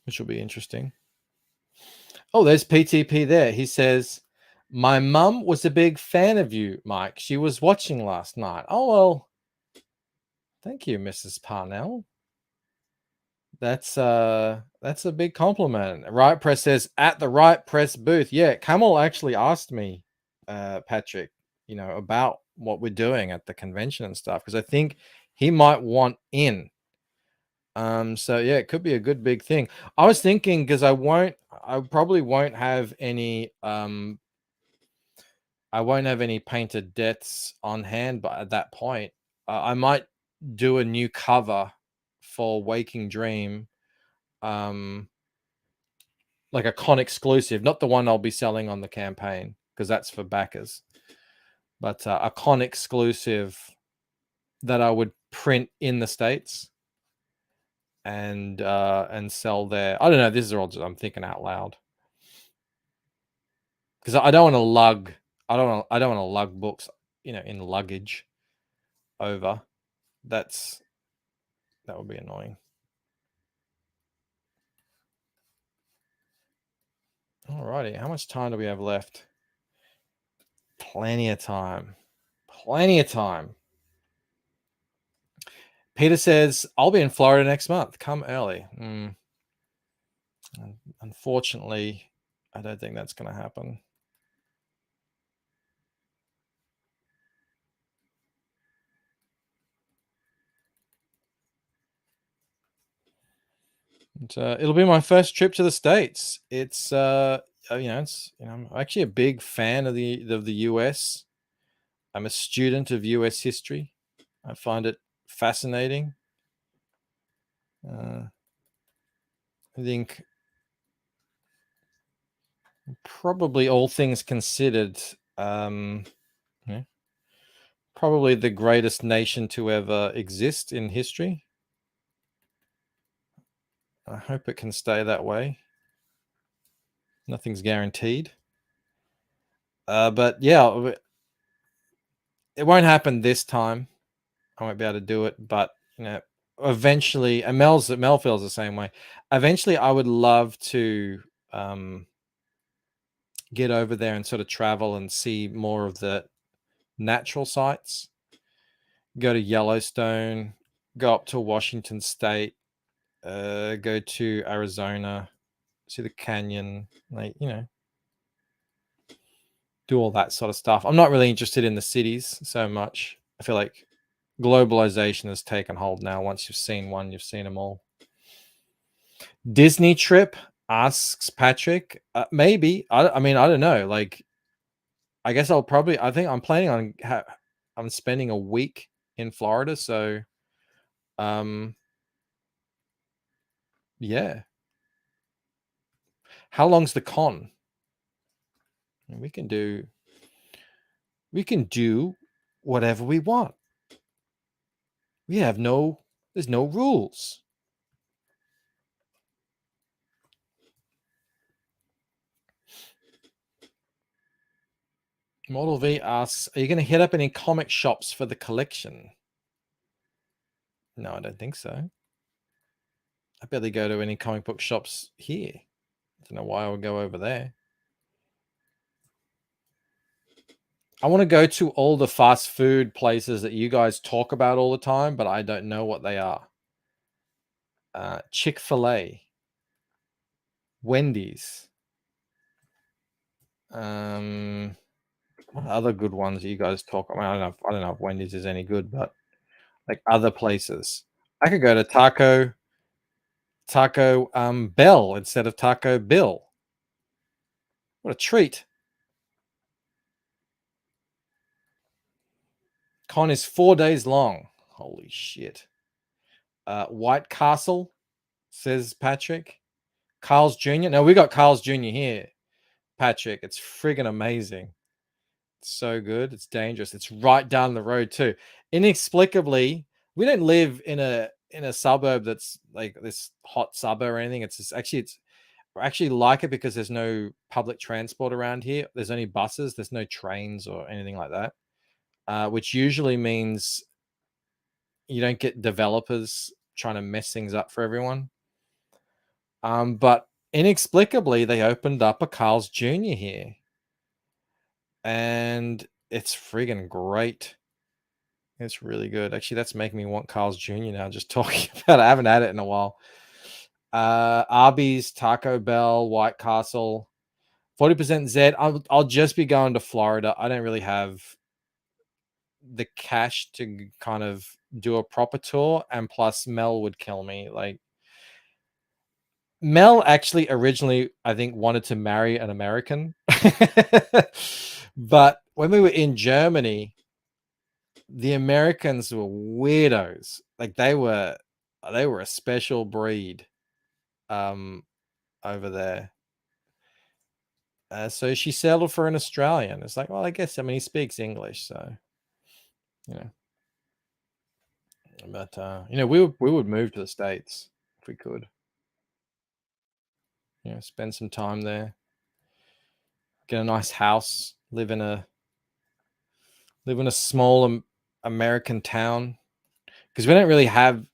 which will be interesting. Oh, there's PTP there. He says, my mum was a big fan of you, Mike. She was watching last night. Oh, well, thank you, Mrs. Parnell. That's a big compliment. Right Press says, at the Right Press booth. Yeah, Camel actually asked me, Patrick, about what we're doing at the convention and stuff, because I think he might want in. So yeah, it could be a good big thing. I was thinking, because I probably won't have any painted deaths on hand, but at that point, I might do a new cover for Waking Dream, like a con exclusive, not the one I'll be selling on the campaign, because that's for backers, but a con exclusive that I would print in the States and sell there. I don't know. This is all I'm thinking out loud, because I don't want to lug. I don't want to lug books, in luggage over. That would be annoying. Alrighty, how much time do we have left? Plenty of time. Plenty of time. Peter says, I'll be in Florida next month. Come early. Unfortunately, I don't think that's going to happen. It'll be my first trip to the States. It's I'm actually a big fan of the US. I'm a student of US history. I find it fascinating. I think probably, all things considered, probably the greatest nation to ever exist in history. I hope it can stay that way. Nothing's guaranteed. But yeah, it won't happen this time. I won't be able to do it, but eventually, and Mel feels the same way. Eventually, I would love to get over there and sort of travel and see more of the natural sites. Go to Yellowstone, go up to Washington State, go to Arizona, see the canyon, do all that sort of stuff. I'm not really interested in the cities so much. I feel like globalization has taken hold now. Once you've seen one, you've seen them all. Disney trip, asks Patrick. Maybe. I mean, I don't know. Like, I guess I think I'm planning on I'm spending a week in Florida. So, yeah. How long's the con? We can do whatever we want. There's no rules. Model V asks, are you going to hit up any comic shops for the collection? No, I don't think so. I barely go to any comic book shops here. I don't know why I would go over there. I want to go to all the fast food places that you guys talk about all the time, but I don't know what they are. Chick-fil-A, Wendy's. What other good ones you guys talk about? I don't know if Wendy's is any good, but like other places. I could go to Taco Bell instead of Taco Bill. What a treat. Con is 4 days long. Holy shit. White Castle, says Patrick. Carl's Jr. Now we got Carl's Jr. here, Patrick. It's friggin' amazing. It's so good. It's dangerous. It's right down the road too. Inexplicably, we don't live in a suburb that's like this hot suburb or anything. It's just, I actually like it because there's no public transport around here. There's only buses. There's no trains or anything like that, which usually means you don't get developers trying to mess things up for everyone. But inexplicably, they opened up a Carl's Jr. here. And it's friggin' great. It's really good. Actually, that's making me want Carl's Jr. now, just talking about it. I haven't had it in a while. Arby's, Taco Bell, White Castle, 40% Z. I'll just be going to Florida. I don't really have the cash to kind of do a proper tour, and plus Mel would kill me. Like, Mel actually originally, I think, wanted to marry an American. But when we were in Germany, the Americans were weirdos. Like they were a special breed over there. So she settled for an Australian. It's like, well, I guess, I mean, he speaks English, so, you know. But, you know, we would move to the States if we could. You know, spend some time there. Get a nice house. Live in a small American town, because we don't really have.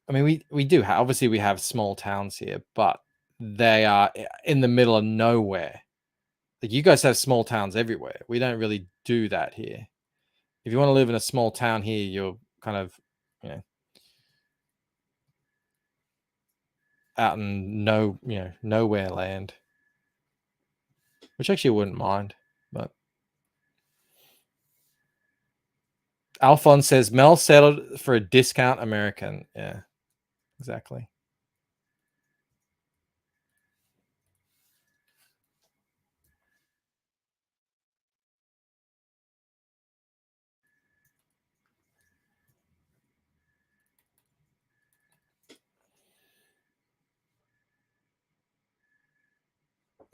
I mean, we do have, obviously we have small towns here, but they are in the middle of nowhere. Like, you guys have small towns everywhere. We don't really do that here. If you want to live in a small town here, you're kind of, you know, out in nowhere land, which actually I wouldn't mind. But Alphonse says Mel settled for a discount American. Yeah, exactly.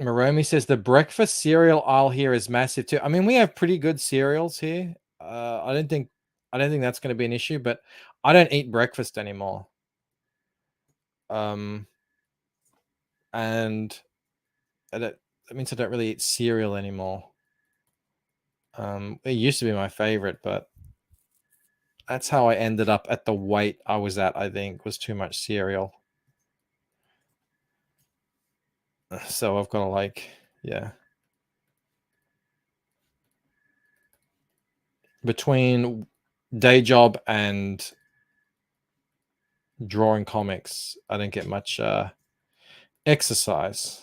Maromi says the breakfast cereal aisle here is massive too. I mean, we have pretty good cereals here. I don't think that's going to be an issue, but I don't eat breakfast anymore. And that means I don't really eat cereal anymore. It used to be my favorite, but that's how I ended up at the weight I was at, I think, was too much cereal. So I've got to, like, yeah. Between day job and drawing comics, I don't get much exercise.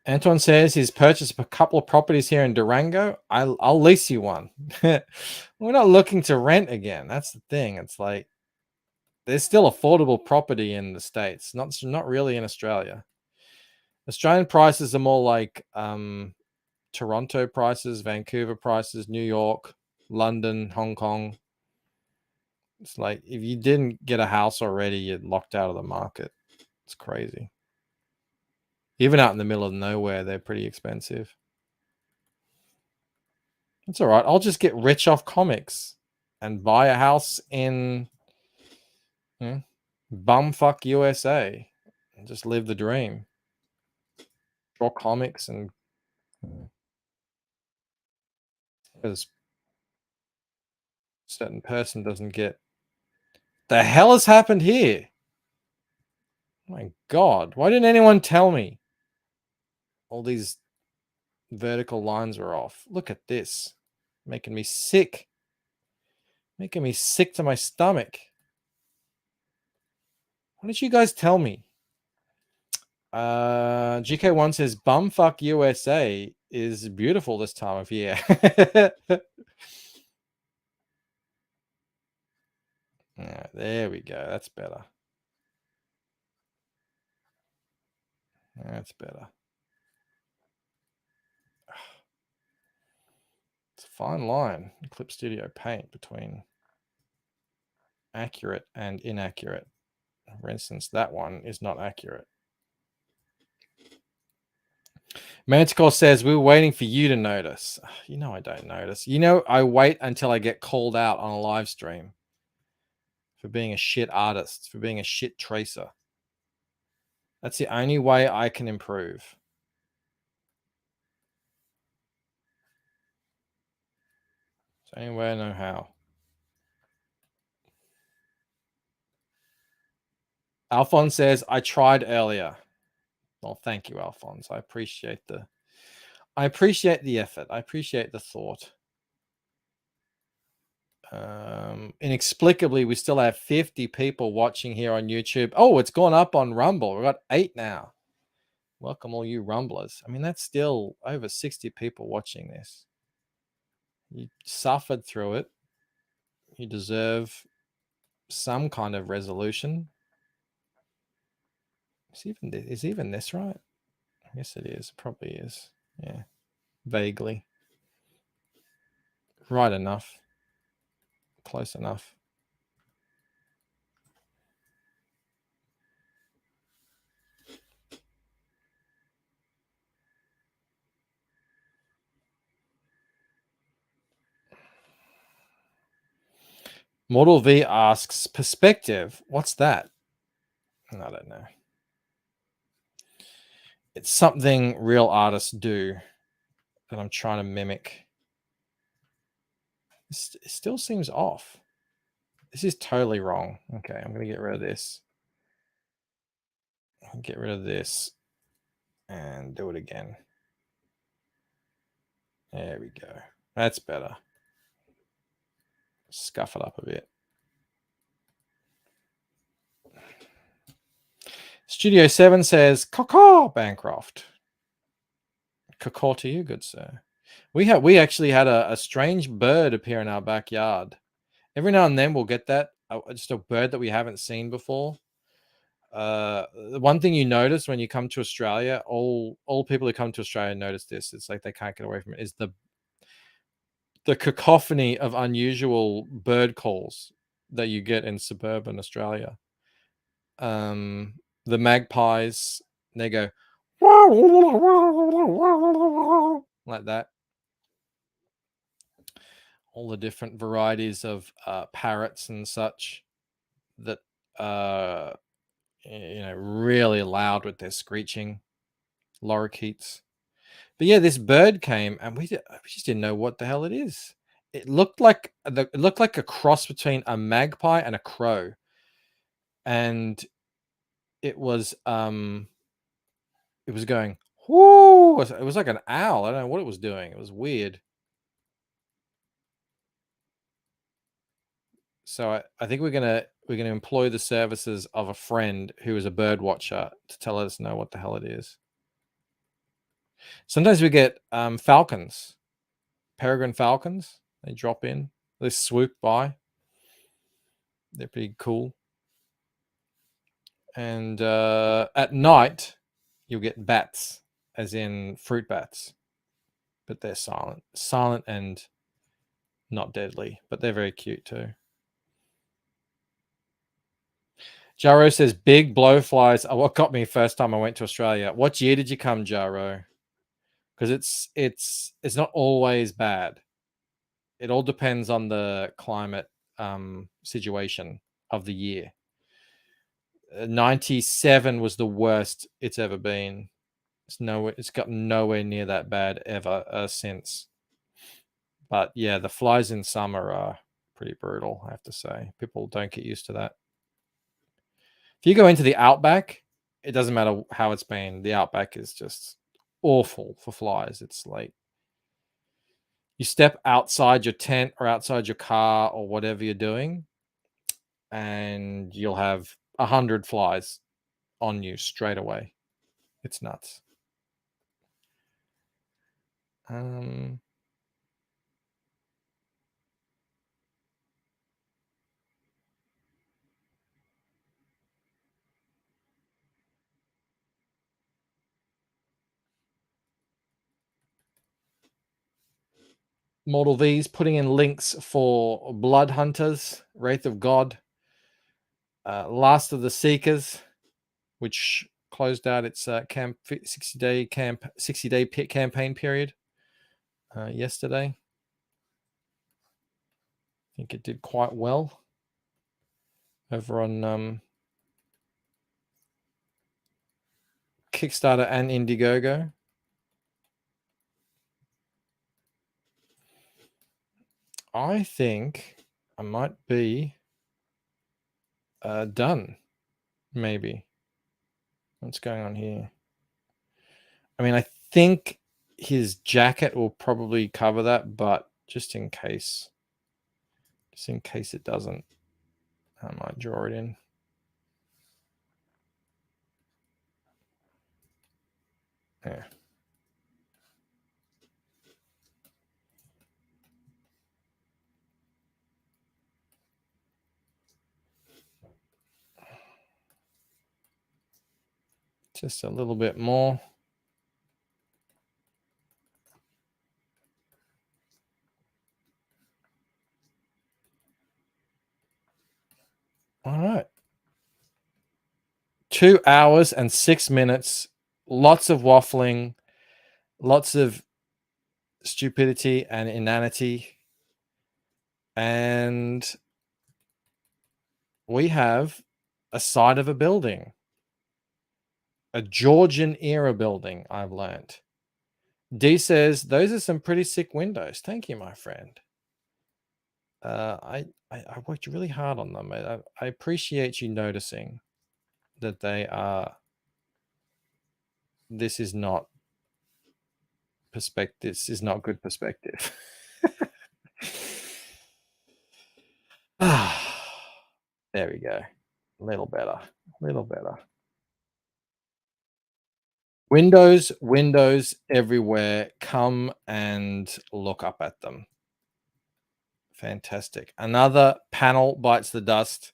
Anton says he's purchased a couple of properties here in Durango. I'll lease you one. We're not looking to rent again. That's the thing. It's like there's still affordable property in the States, not really in Australia. Australian prices are more like Toronto prices, Vancouver prices, New York, London, Hong Kong. It's like if you didn't get a house already, you're locked out of the market. It's crazy. Even out in the middle of nowhere, they're pretty expensive. It's all right. I'll just get rich off comics and buy a house in bumfuck USA and just live the dream. Draw comics and because a certain person doesn't get. The hell has happened here? Oh my God, why didn't anyone tell me? All these vertical lines are off. Look at this. Making me sick. Making me sick to my stomach. Why didn't you guys tell me? GK1 says bumfuck USA is beautiful this time of year. Yeah, there we go. That's better. That's better. It's a fine line, Clip Studio Paint, between accurate and inaccurate. For instance, that one is not accurate. Manticore says, we were waiting for you to notice. You know I don't notice. You know I wait until I get called out on a live stream for being a shit artist, for being a shit tracer. That's the only way I can improve. It's the only way I know how. Alphonse says, I tried earlier. Well, thank you, Alphonse. I appreciate the effort. I appreciate the thought. Inexplicably, we still have 50 people watching here on YouTube. Oh, it's gone up on Rumble. We've got 8 now. Welcome all you Rumblers. I mean, that's still over 60 people watching this. You suffered through it. You deserve some kind of resolution. Is even this right? Yes, it is. It probably is. Yeah. Vaguely. Right enough. Close enough. Mortal V asks, perspective, what's that? I don't know. It's something real artists do that I'm trying to mimic. It still seems off. This is totally wrong. Okay, I'm going to get rid of this. Get rid of this and do it again. There we go. That's better. Scuff it up a bit. Studio 7 says, caw Bancroft. Caw to you, good sir. We actually had a strange bird appear in our backyard. Every now and then we'll get that, just a bird that we haven't seen before. The one thing you notice when you come to Australia, all people who come to Australia notice this. It's like they can't get away from it. Is the cacophony of unusual bird calls that you get in suburban Australia. The magpies, they go like that. All the different varieties of parrots and such that really loud with their screeching, lorikeets. But yeah, this bird came and we just didn't know what the hell it is. It looked like a cross between a magpie and a crow, and it was going, whoo. It was like an owl. I don't know what it was doing. It was weird. So I think we're gonna employ the services of a friend who is a bird watcher to tell us know what the hell it is. Sometimes we get falcons, peregrine falcons. They drop in, they swoop by. They're pretty cool. And at night, you'll get bats, as in fruit bats, but they're silent and not deadly, but they're very cute too. Jaro says big blowflies are what got me first time I went to Australia. What year did you come, Jaro? Because it's not always bad. It all depends on the climate situation of the year. 97 was the worst it's ever been. It's got nowhere near that bad ever since. But yeah, the flies in summer are pretty brutal, I have to say. People don't get used to that. If you go into the outback, it doesn't matter how it's been. The outback is just awful for flies. It's like you step outside your tent or outside your car or whatever you're doing, and you'll have 100 flies on you straight away. It's nuts. Mortal V's putting in links for Blood Hunters, Wraith of God, Last of the Seekers, which closed out its 60-day campaign period yesterday. I think it did quite well over on Kickstarter and Indiegogo. I think I might be done, maybe. What's going on here? I mean, I think his jacket will probably cover that, but just in case it doesn't, I might draw it in. Yeah. Just a little bit more. All right. 2 hours and 6 minutes. Lots of waffling, lots of stupidity and inanity. And we have a side of a building. A Georgian era building, I've learned. D says, those are some pretty sick windows. Thank you, my friend. I worked really hard on them. I appreciate you noticing that they are. This is not perspective. This is not good perspective. There we go. A little better. A little better. Windows everywhere. Come and look up at them. Fantastic. Another panel bites the dust.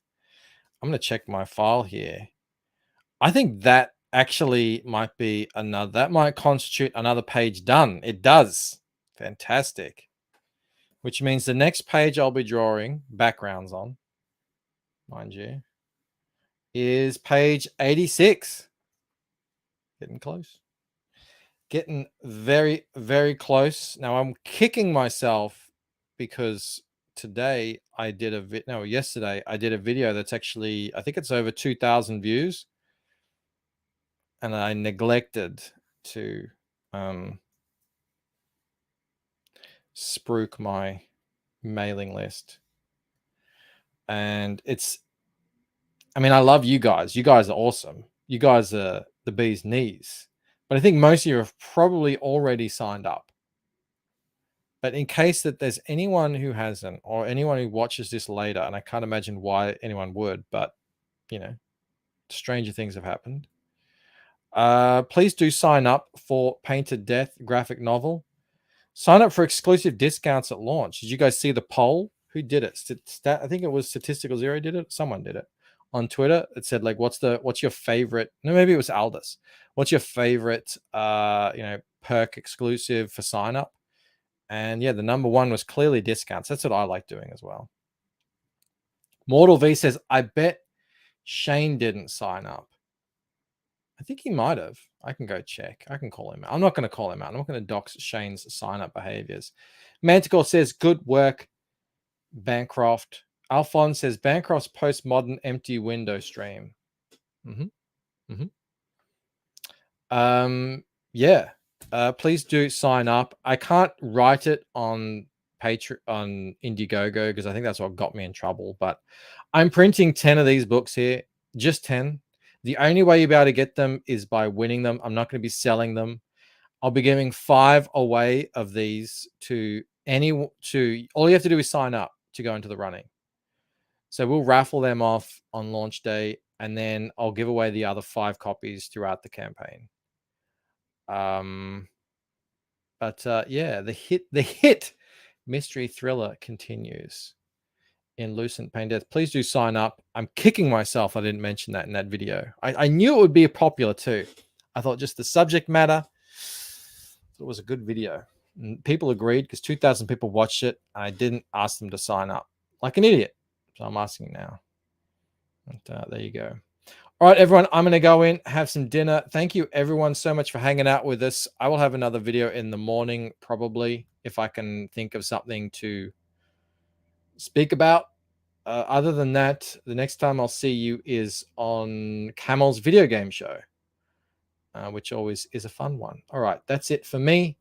I'm going to check my file here. I think that actually might be another, that might constitute another page done. It does. Fantastic. Which means the next page I'll be drawing backgrounds on, mind you, is page 86. Getting close. Getting very, very close. Now I'm kicking myself because today I did yesterday I did a video that's actually, I think it's over 2,000 views. And I neglected to spruik my mailing list. And it's, I mean, I love you guys. You guys are awesome. You guys are the bee's knees. But I think most of you have probably already signed up. But in case that there's anyone who hasn't, or anyone who watches this later, and I can't imagine why anyone would, but, you know, stranger things have happened. Please do sign up for Painted Death graphic novel. Sign up for exclusive discounts at launch. Did you guys see the poll? Who did it? I think it was Statistical Zero did it. Someone did it on Twitter. It said like, what's your favorite? No, maybe it was Aldous. What's your favorite, perk exclusive for sign up? And yeah, the number one was clearly discounts. That's what I like doing as well. Mortal V says, I bet Shane didn't sign up. I think he might have. I can go check. I can call him out. I'm not going to call him out. I'm not going to dox Shane's sign-up behaviors. Manticore says, good work, Bancroft. Alphonse says, Bancroft's postmodern empty window stream. Yeah. Please do sign up. I can't write it on Patreon, on Indiegogo, because I think that's what got me in trouble. But I'm printing 10 of these books here. Just 10. The only way you'll be able to get them is by winning them. I'm not going to be selling them. I'll be giving 5 away of these to all you have to do is sign up to go into the running. So we'll raffle them off on launch day, and then I'll give away the other 5 copies throughout the campaign. Yeah, the hit mystery thriller continues in Lucent Pain Death. Please do sign up. I'm kicking myself I didn't mention that in that video. I knew it would be popular too. I thought just the subject matter, it was a good video. And people agreed because 2,000 people watched it. I didn't ask them to sign up like an idiot. So I'm asking now. And, there you go. All right, everyone, I'm going to go in, have some dinner. Thank you, everyone, so much for hanging out with us. I will have another video in the morning, probably, if I can think of something to speak about. Other than that, the next time I'll see you is on Camel's video game show, which always is a fun one. All right, that's it for me.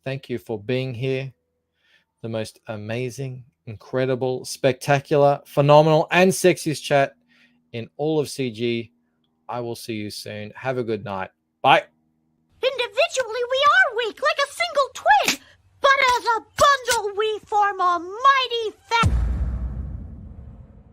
Thank you for being here. The most amazing, incredible, spectacular, phenomenal, and sexiest chat in all of CG. I will see you soon. Have a good night. Bye. Individually, we are weak like a single twig, but as a bundle, we form a mighty fat